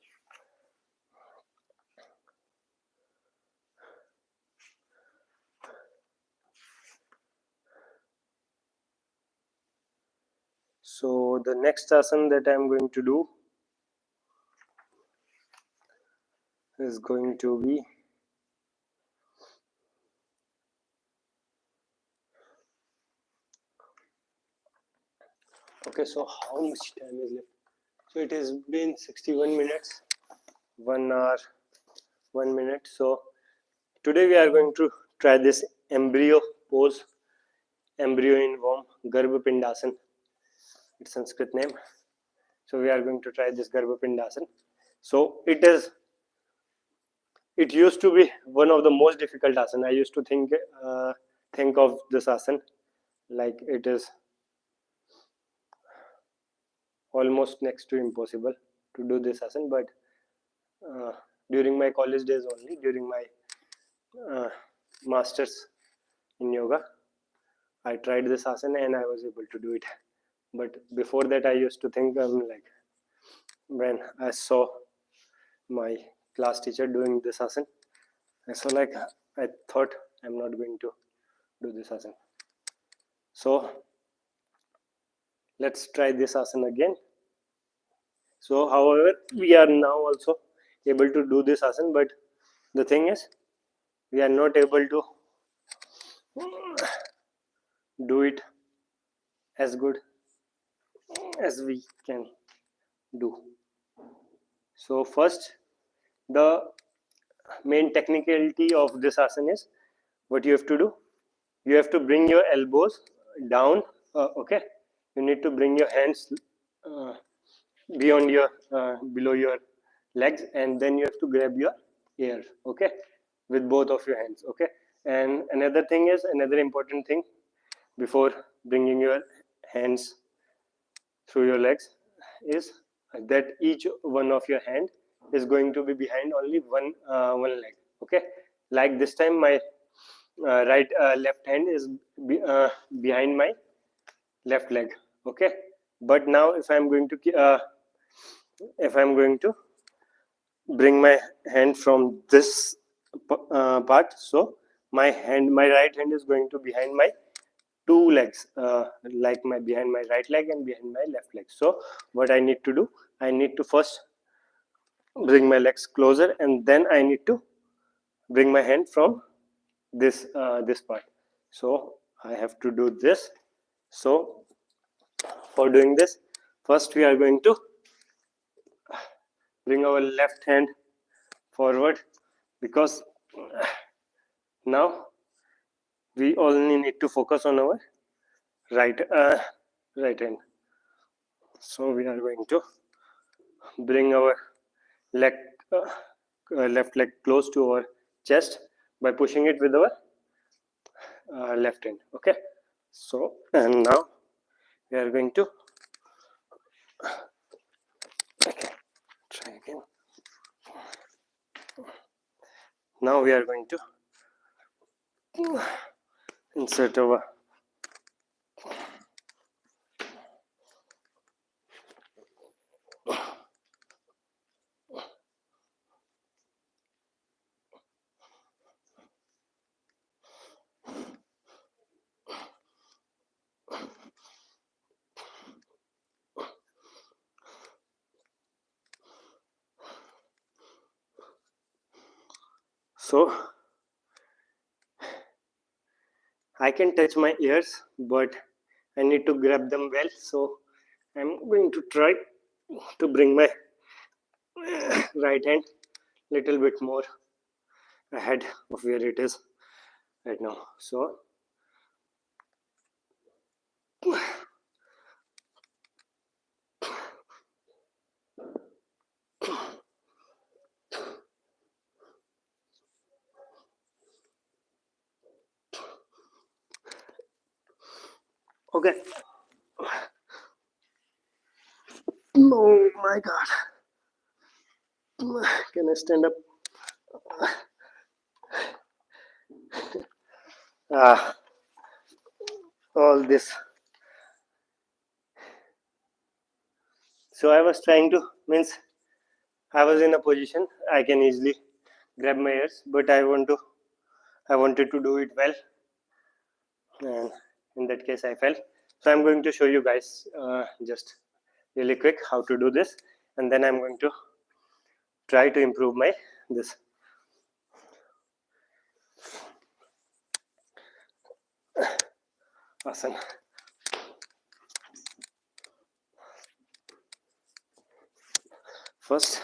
So the next asana that I'm going to do is going to be okay. So how much time is left? So it has been 61 minutes, 1 hour, 1 minute. So today we are going to try this embryo pose, embryo in womb, Garbhapindasana. It's Sanskrit name. So we are going to try this Garbhapindasana. So it used to be one of the most difficult asana. I used to think of this asana like it is almost next to impossible to do this asana, but during my college days only, during my masters in yoga, I tried this asana and I was able to do it. But before that I used to think like when I saw my class teacher doing this asana, I thought I'm not going to do this asana. So let's try this asana again. So however, we are now also able to do this asana, but the thing is we are not able to do it as good as we can do. So first, the main technicality of this asana is what you have to do. You have to bring your elbows down. Okay, you need to bring your hands beyond your below your legs, and then you have to grab your ear. Okay, with both of your hands. Okay, and another thing is, another important thing before bringing your hands through your legs is that each one of your hand is going to be behind only one leg. Okay, like this time my left hand is behind my left leg. Okay, but now if I'm going to bring my hand from this part, so my right hand is going to behind my two legs, like my behind my right leg and behind my left leg. So what I need to do, I need to first bring my legs closer, and then I need to bring my hand from this part. So I have to do this. So for doing this, first we are going to bring our left hand forward, because now we only need to focus on our right hand. So we are going to bring our leg left leg close to our chest by pushing it with our left hand. Okay, so and now we are going to try again. Now we are going to insert our so I can touch my ears, but I need to grab them well. So I'm going to try to bring my right hand little bit more ahead of where it is right now. So okay. Oh my god. Can I stand up? Ah, all this. So I was trying to, means I was in a position I can easily grab my ears, but I wanted to do it well, and in that case I fell. So I'm going to show you guys just really quick how to do this, and then I'm going to try to improve my this. Asana. First,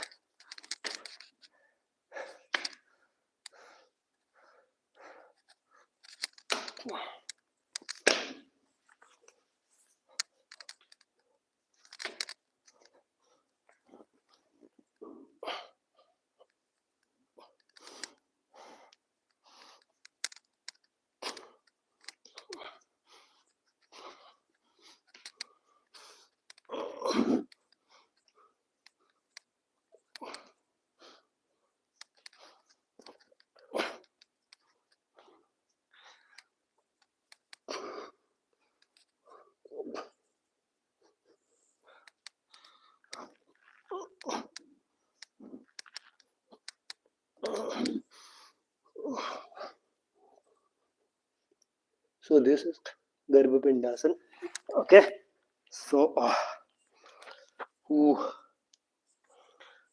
so this is Garbhapindasana. Okay, so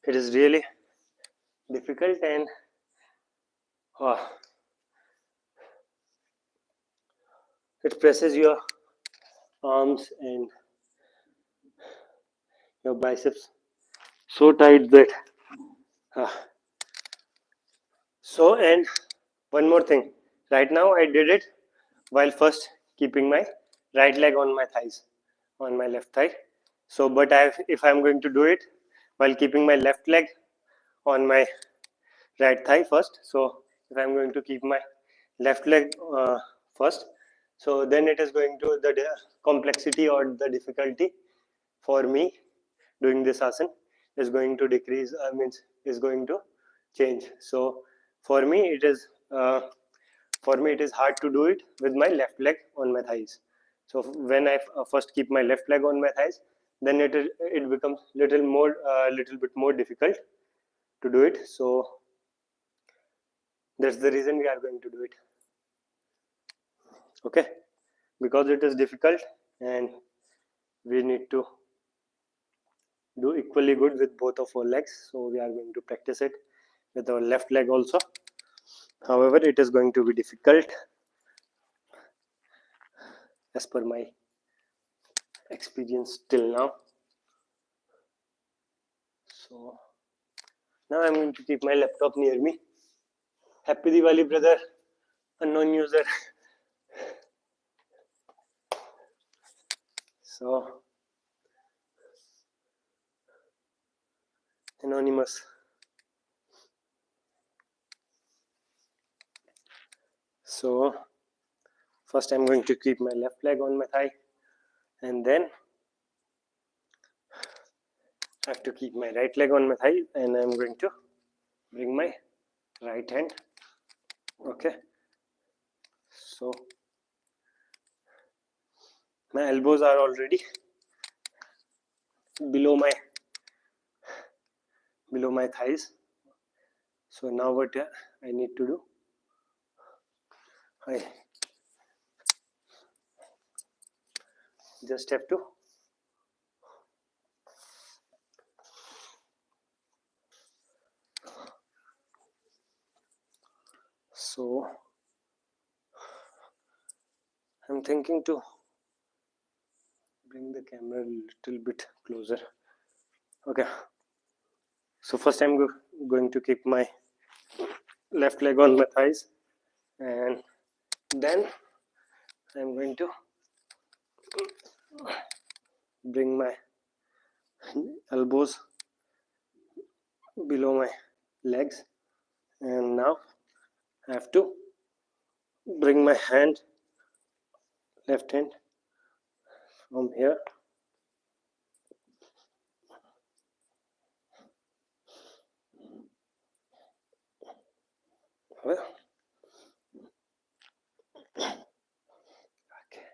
it is really difficult, and it presses your arms and your biceps so tight that so. And one more thing, right now I did it while first keeping my right leg on my thighs, on my left thigh. So but if I'm going to do it while keeping my left leg on my right thigh first, so if I'm going to keep my left leg first, so then it is going to the complexity or the difficulty for me doing this asana is going to decrease, means is going to change. So for me it is hard to do it with my left leg on my thighs. So when I first keep my left leg on my thighs, then it becomes little bit more difficult to do it. So that's the reason we are going to do it. Okay, because it is difficult and we need to do equally good with both of our legs, so we are going to practice it with our left leg also. However, it is going to be difficult as per my experience till now. So now I'm going to keep my laptop near me. Happy Diwali, brother, unknown user. So anonymous. So first I'm going to keep my left leg on my thigh, and then I have to keep my right leg on my thigh, and I'm going to bring my right hand. Okay, so my elbows are already below my thighs. So now what I need to do, I just have to so thinking to bring the camera a little bit closer. Okay, so first I'm going to keep my left leg on my thighs, and then I'm going to bring my elbows below my legs, and now I have to bring my hand, left hand, from here well, okay.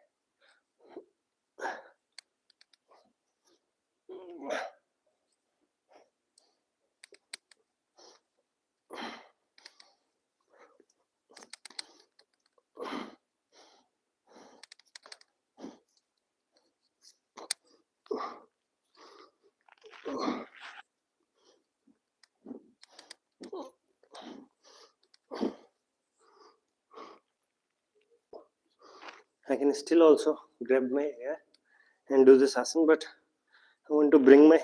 I can still also grab my hair and do this asana, but I want to bring my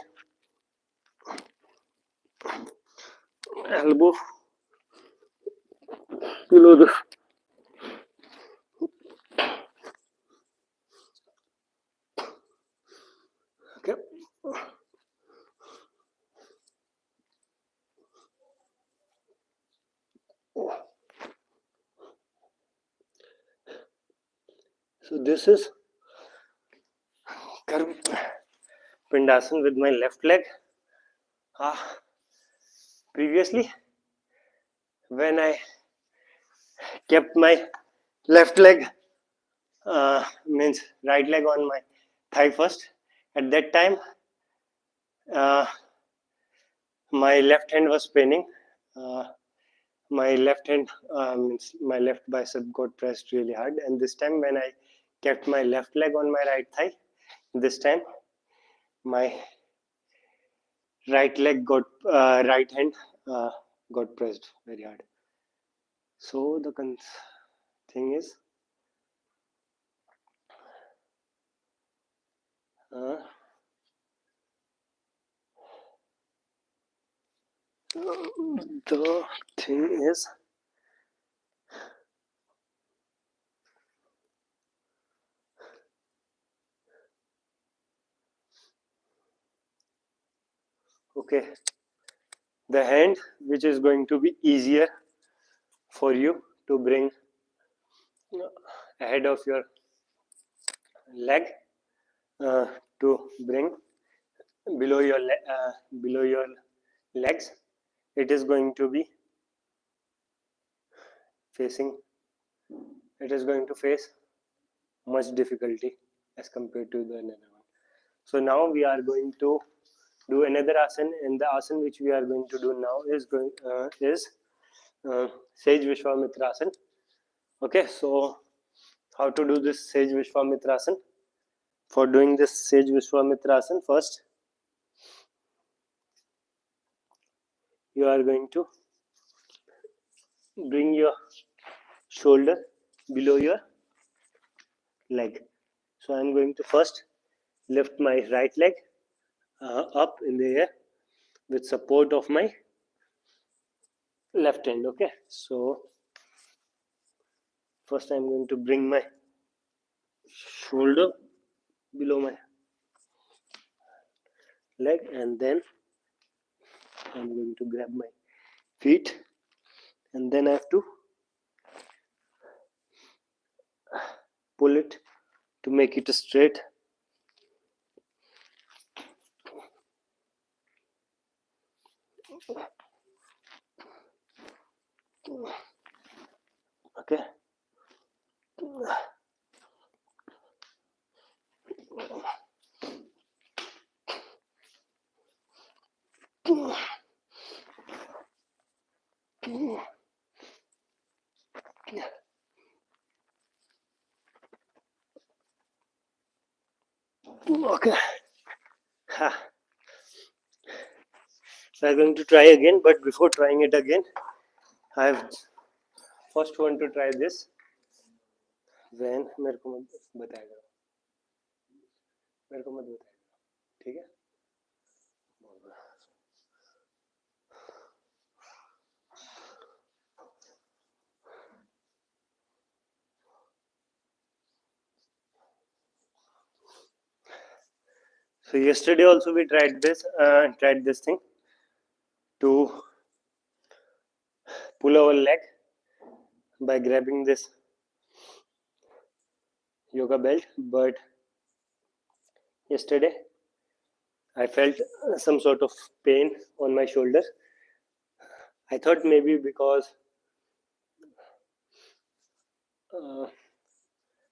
elbow below the okay. So this is Pindasana with my left leg. Previously, when I kept my left leg, means right leg on my thigh first, at that time my left hand was paining. My left hand means my left bicep got pressed really hard, and this time when I kept my left leg on my right thigh, this time my right leg got right hand got pressed very hard. So the thing is the thing is okay, the hand which is going to be easier for you to bring ahead of your leg, to bring below your legs, it is going to be facing, it is going to face much difficulty as compared to the another one. So now we are going to do another asana, and the asana which we are going to do now is Sage Vishwamitrasana. Okay, so how to do this Sage Vishwamitrasana? For doing this Sage Vishwamitrasana, first you are going to bring your shoulder below your leg. So I am going to first lift my right leg up in the air with support of my left hand. Okay, so first I am going to bring my shoulder below my leg, and then I am going to grab my feet, and then I have to pull it to make it straight. Okay. Okay. So I'm going to try again, but before trying it again, I first want to try this. when मेरे को मत बताएगा, मेरे को मत बताएगा, ठीक है? So yesterday also we tried this thing to pull our leg by grabbing this yoga belt, but yesterday I felt some sort of pain on my shoulder. I thought maybe because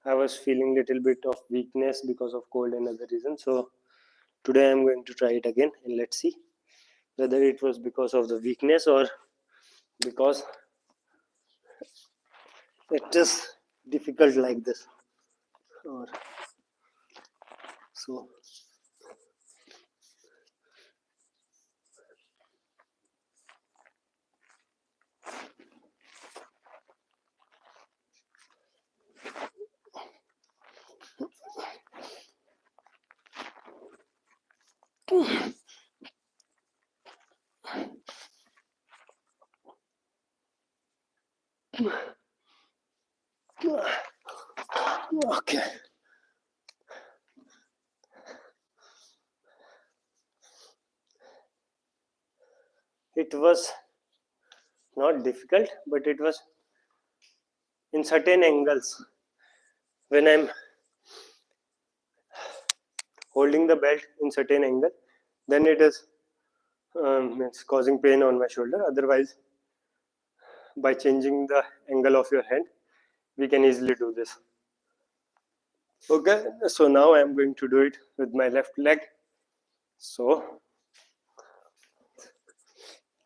I was feeling little bit of weakness because of cold and other reasons. So today I am going to try it again and let's see whether it was because of the weakness or because it is difficult like this. Or so. Okay. It was not difficult, but it was in certain angles. When I'm holding the belt in certain angle, then it is it's causing pain on my shoulder. Otherwise, by changing the angle of your hand, we can easily do this. Okay, so now I am going to do it with my left leg. So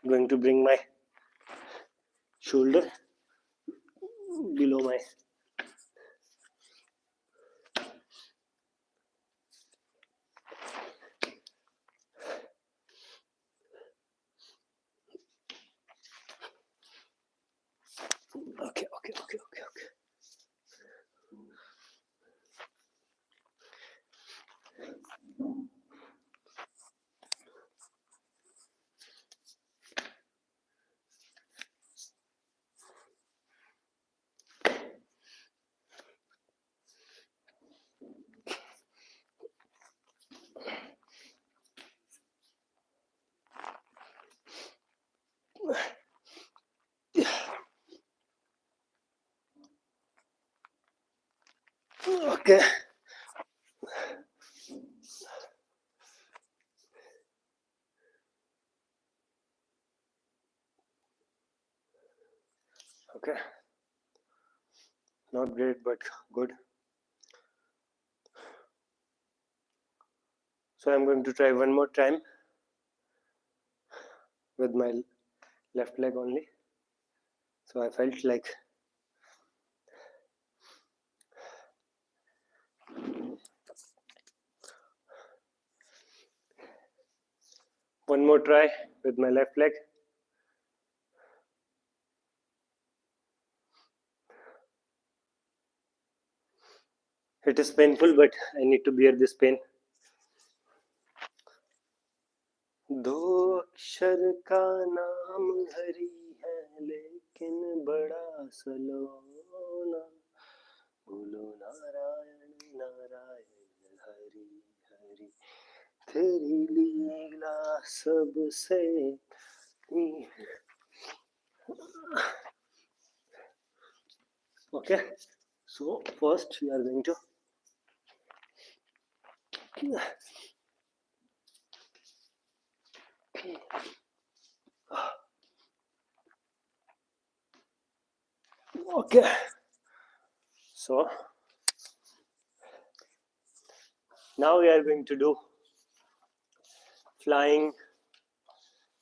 I'm going to bring my shoulder below my okay. Okay. Okay. Not great, but good. So I'm going to try one more time with my left leg only. So I felt like one more try with my left leg. It is painful, but I need to bear this pain. दो अक्षर का नाम हरी है, लेकिन बड़ा सलोना, बोलो नारायण नारायण हरि हरि, तेरी लीला सबसे. Okay, so first we are going to okay, so now we are going to do flying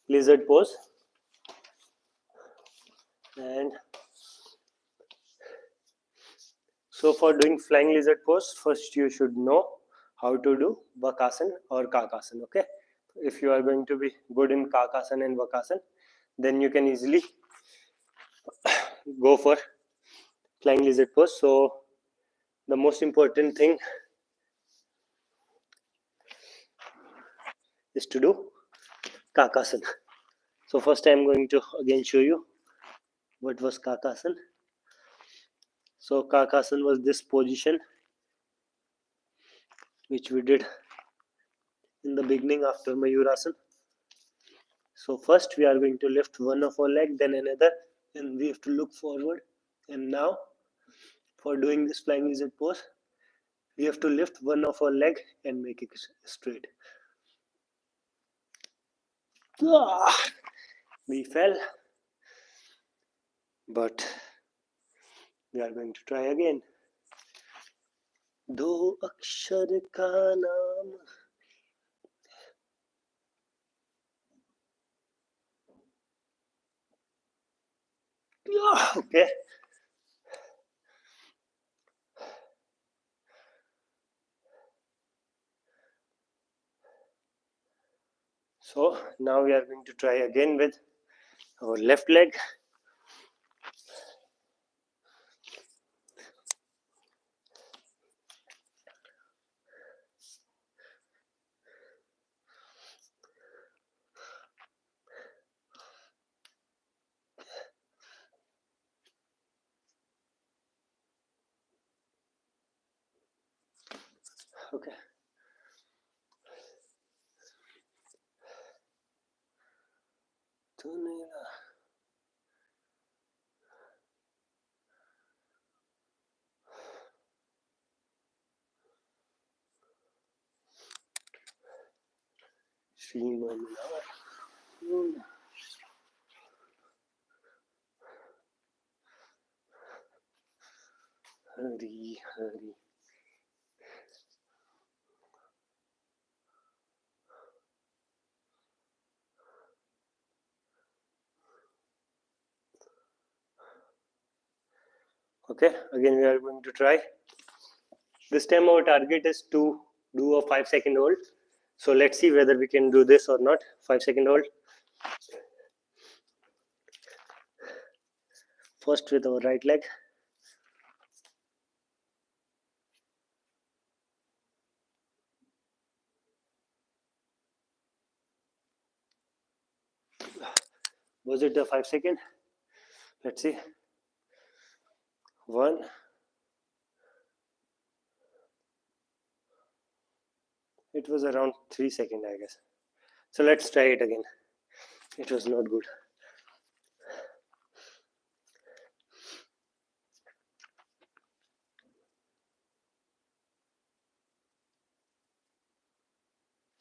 lizard pose. And so for doing flying lizard pose, first you should know how to do Vakasana or Kakasana. Okay, if you are going to be good in Kakasana and Vakasana, then you can easily go for flying lizard pose. So the most important thing is to do Kakasana. So first I am going to again show you what was Kakasana. So Kakasana was this position which we did in the beginning after Mayurasana. So first we are going to lift one of our leg, then another, and we have to look forward. And now for doing this flying lizard pose, we have to lift one of our leg and make it straight. We fell, but we are going to try again. Do akshar ka naam. Okay. So now we are going to try again with our left leg. Okay. Hari Hari. Okay, again we are going to try. This time our target is to do a 5-second hold. So let's see whether we can do this or not. 5-second hold. First with our right leg. Was it a 5-second? Let's see. 1. It was around 3 seconds, I guess. So let's try it again. It was not good.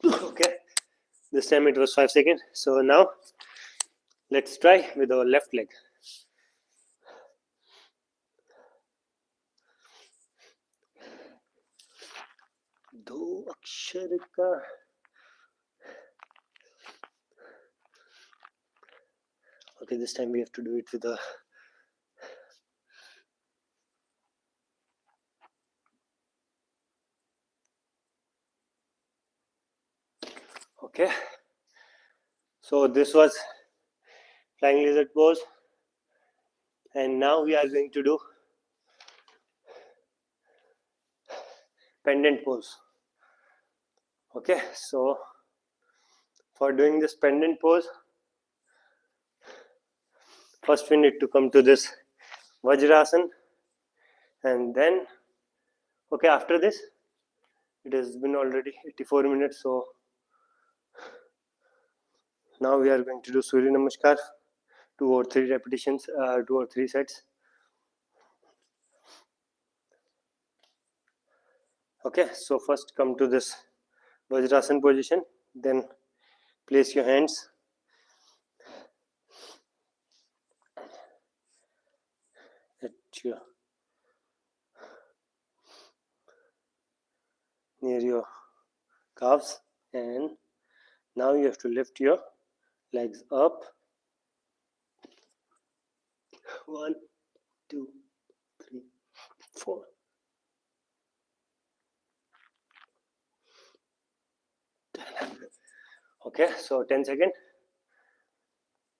Okay, this time it was 5 seconds. So now let's try with our left leg. Do akshar ka. Okay, this time we have to do it with a okay. So this was flying lizard pose, and now we are going to do pendant pose. Okay, so for doing this pendant pose, first we need to come to this Vajrasana, and then okay, after this it has been already 84 minutes, so now we are going to do Surya Namaskar, 2 or 3 repetitions, 2 or 3 sets. Okay, so first come to this Vajrasana position, then place your hands at your near your calves, and now you have to lift your legs up. 1, 2, 3, 4. Okay, so 10 seconds.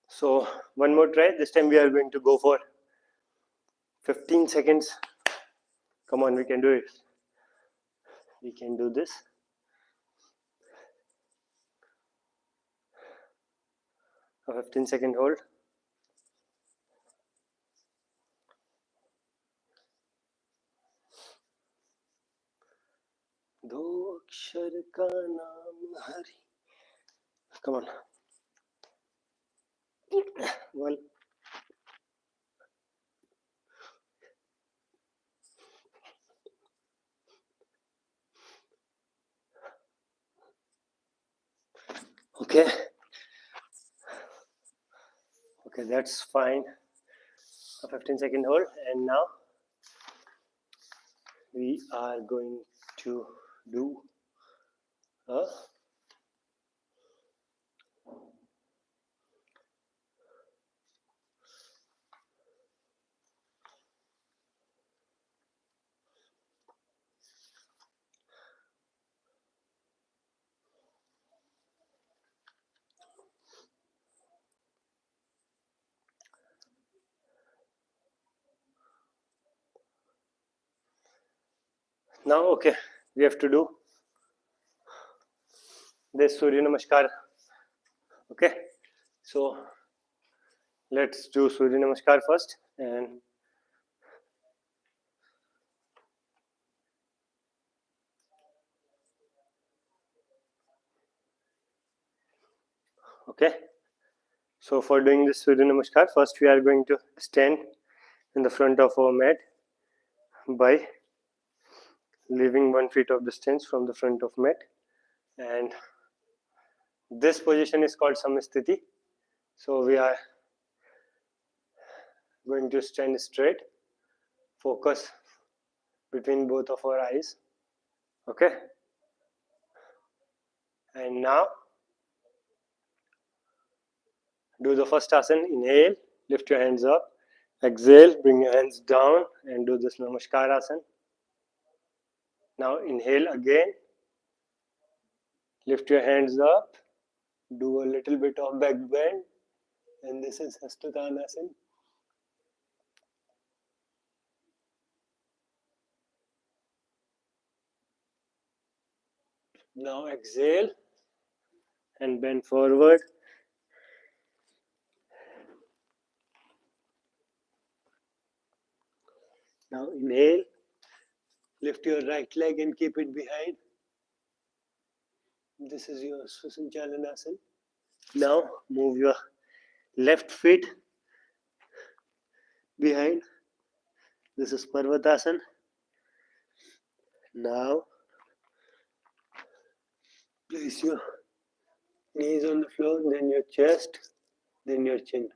So one more try. This time we are going to go for 15 seconds Come on, we can do it. We can do this. A 15-second hold. दो अक्षर का नाम Hari. Come on. One. Okay. Okay, that's fine. A 15-second hold, and now we are going to do a now. Okay, we have to do this Surya Namaskar. Okay, so let's do Surya Namaskar first, and okay. So for doing this Surya Namaskar, first we are going to stand in the front of our mat by leaving 1 feet of distance from the front of mat, and this position is called Samastiti. So we are going to stand straight, focus between both of our eyes. Okay, and now do the first asana. Inhale, lift your hands up. Exhale, bring your hands down and do this Namaskar asana. Now inhale again, lift your hands up, do a little bit of back bend, and this is Hastatanasana. Now exhale and bend forward. Now inhale, lift your right leg and keep it behind. This is your Susanchalanasana. Now move your left feet behind. This is Parvatasana. Now place your knees on the floor, then your chest, then your chin.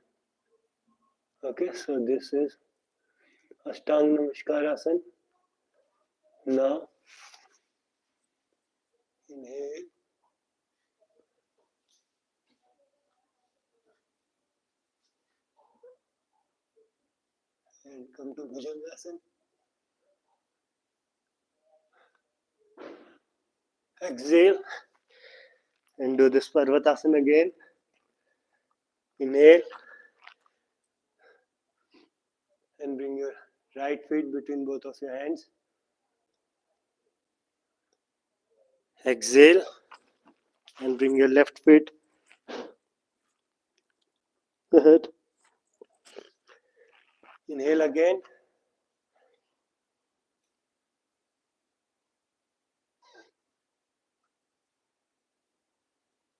Okay, so this is Ashtanga Namaskar. Now inhale. And come to Bhujangasana. Exhale and do this Parvatasana again. Inhale and bring your right feet between both of your hands. Exhale and bring your left feet ahead. Inhale again.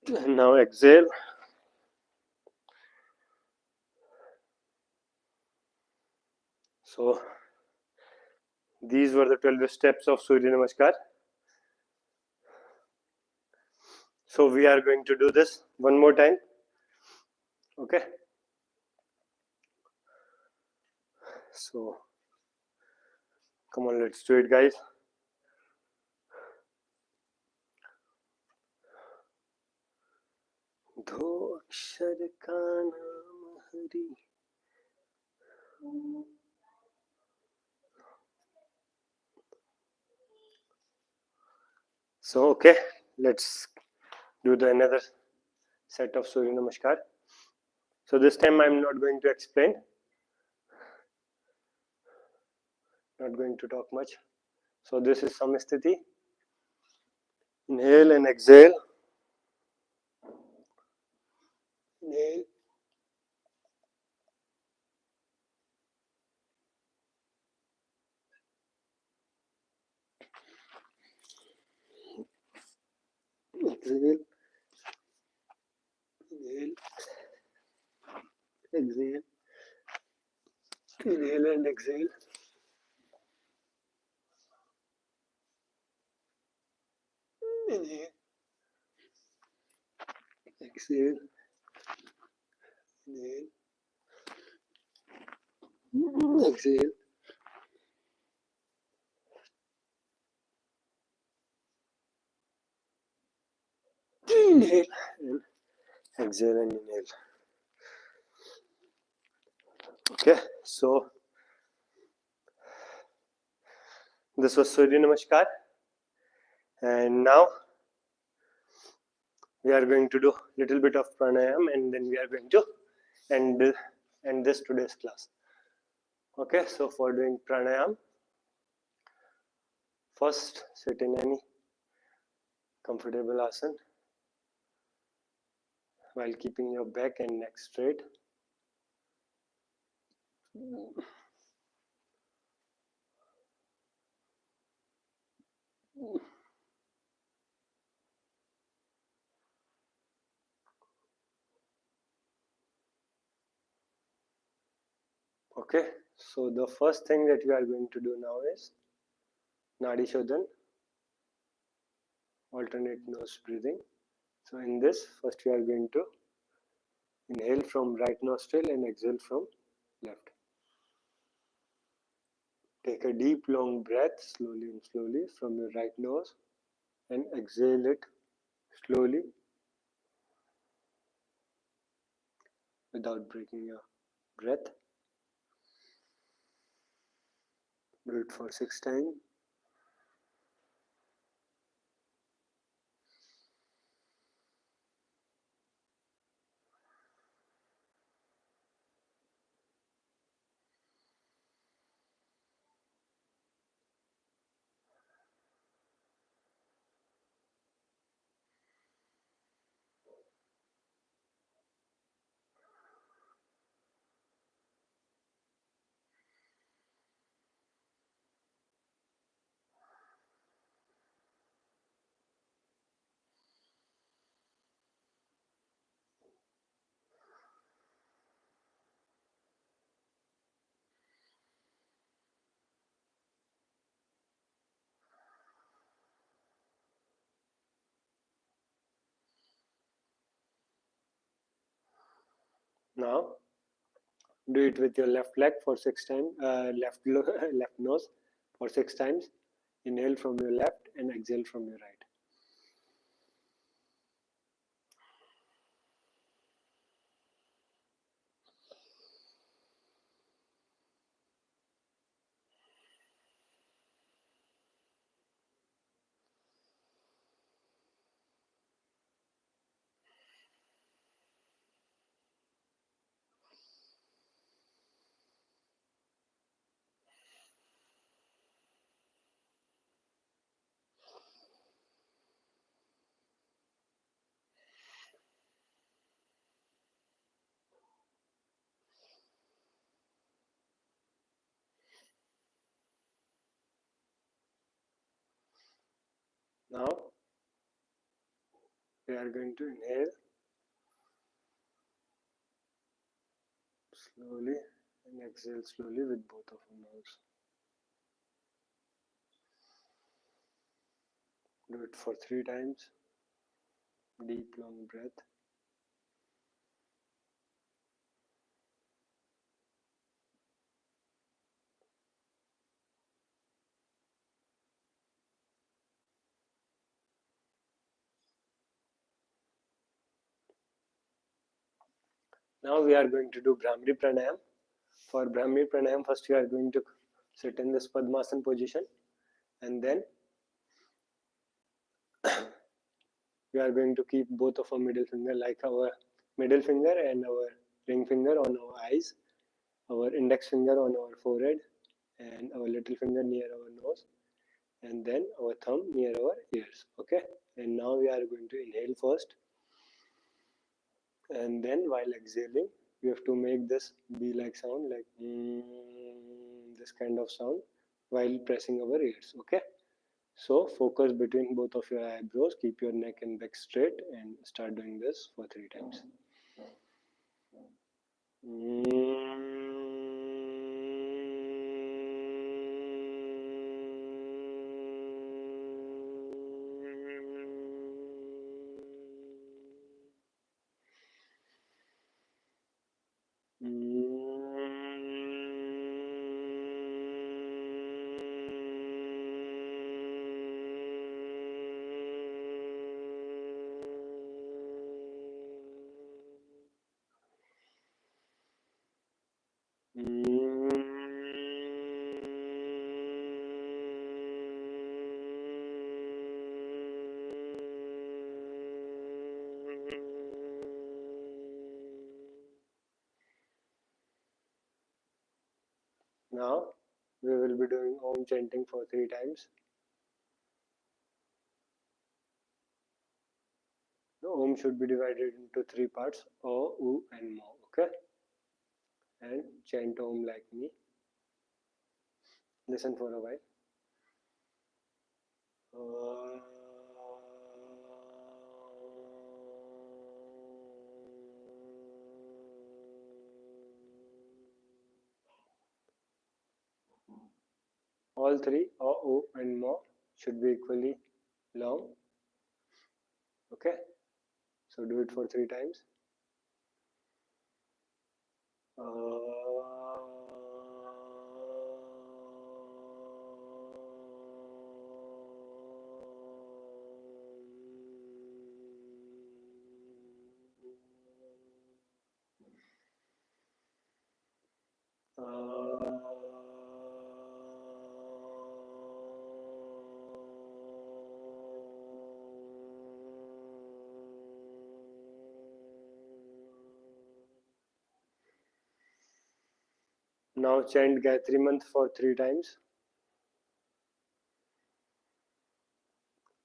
And now exhale. So these were the 12 steps of Surya Namaskar. So we are going to do this one more time. Okay. So come on, let's do it, guys. दो अक्षर का नाम Hari. So okay, let's do another set of Surya Namaskar. So this time I am not going to explain. not going to talk much. So this is Samsthiti. Inhale and exhale. Inhale. Exhale. Inhale. Exhale. Inhale and exhale. Inhale. Exhale. Inhale. Exhale. Inhale and exhale and inhale. Okay, so this was Surya Namaskar, and now we are going to do a little bit of pranayam, and then we are going to end this today's class. Okay, so for doing pranayam, first sit in any comfortable asana while keeping your back and neck straight. Okay, so the first thing that we are going to do now is Nadi Shodhan, alternate nose breathing. So in this, first we are going to inhale from right nostril and exhale from left. Take a deep long breath slowly and slowly from your right nose and exhale it slowly without breaking your breath. Do it for 6 times. Now do it with your left leg for 6 times, left nose for 6 times. Inhale from your left and exhale from your right. Now we are going to inhale slowly and exhale slowly with both of our mouths. Do it for 3 times. Deep long breath. Now we are going to do Brahmari Pranayam. For Brahmari Pranayam, first we are going to sit in this Padmasana position, and then we are going to keep both of our middle finger, like our middle finger and our ring finger, on our eyes, our index finger on our forehead, and our little finger near our nose, and then our thumb near our ears. Okay, and now we are going to inhale first, and then while exhaling we have to make this bee like sound, like this kind of sound while pressing our ears. Okay, so focus between both of your eyebrows, keep your neck and back straight, and start doing this for 3 times. Now we will be doing Om chanting for 3 times. The Om should be divided into 3 parts: O, U and Mo. Okay, and chant Om like me. Listen for a while. All 3, O, U and Mo, should be equally long. Okay, so do it for 3 times. Now chant Gayatri Mantra for 3 times.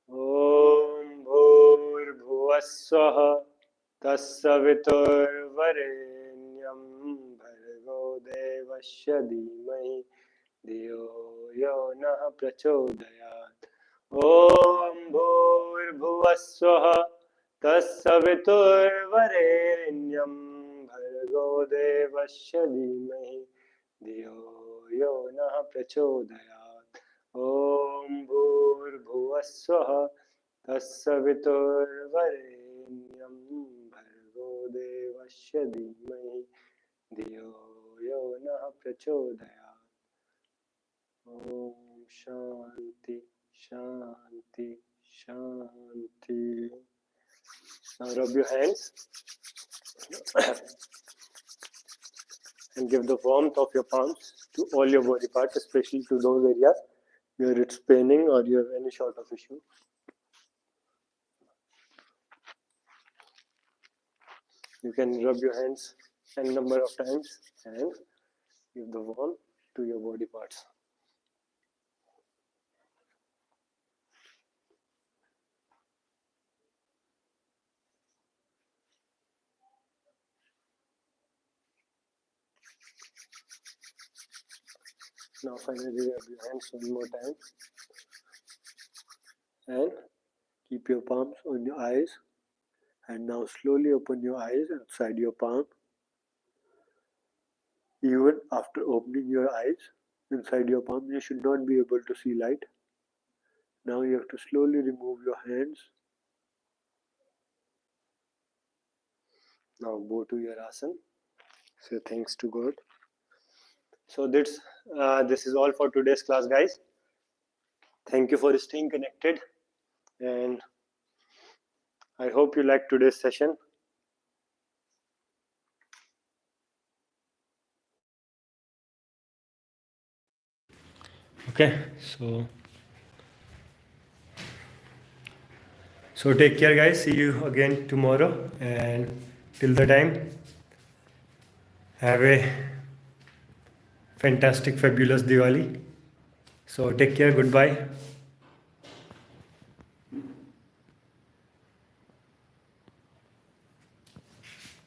Om Bhurbhuvaswaha Tassavituर्varenyam Bhargo Devasya Dhimahi Dhiyo Yo Nah Prachodayat. Om Bhurbhuvaswaha Tassavituर्varenyam Bhargo Devasya Dhimahi Dhiyo Yo Nah Prachodayat. Om Bhurbhuvaswaha Tassavituर्varenyam Bhargo Devasya Dhimahi Dhiyo Yo Nah Prachodayat. Om Shanti Shanti Shanti. Now rub your hands and give the warmth of your palms to all your body parts, especially to those areas where it's paining or you have any sort of issue. You can rub your hands n number of times and give the warmth to your body parts. Now finally rub your hands one more time and keep your palms on your eyes, and now slowly open your eyes outside your palm. Even after opening your eyes inside your palm, you should not be able to see light. Now you have to slowly remove your hands. Now go to your asana. Say thanks to God. So this is all for today's class, guys. Thank you for staying connected, and I hope you liked today's session. Okay, so take care, guys. See you again tomorrow, and till the time, have a fantastic, fabulous Diwali. So take care. Goodbye.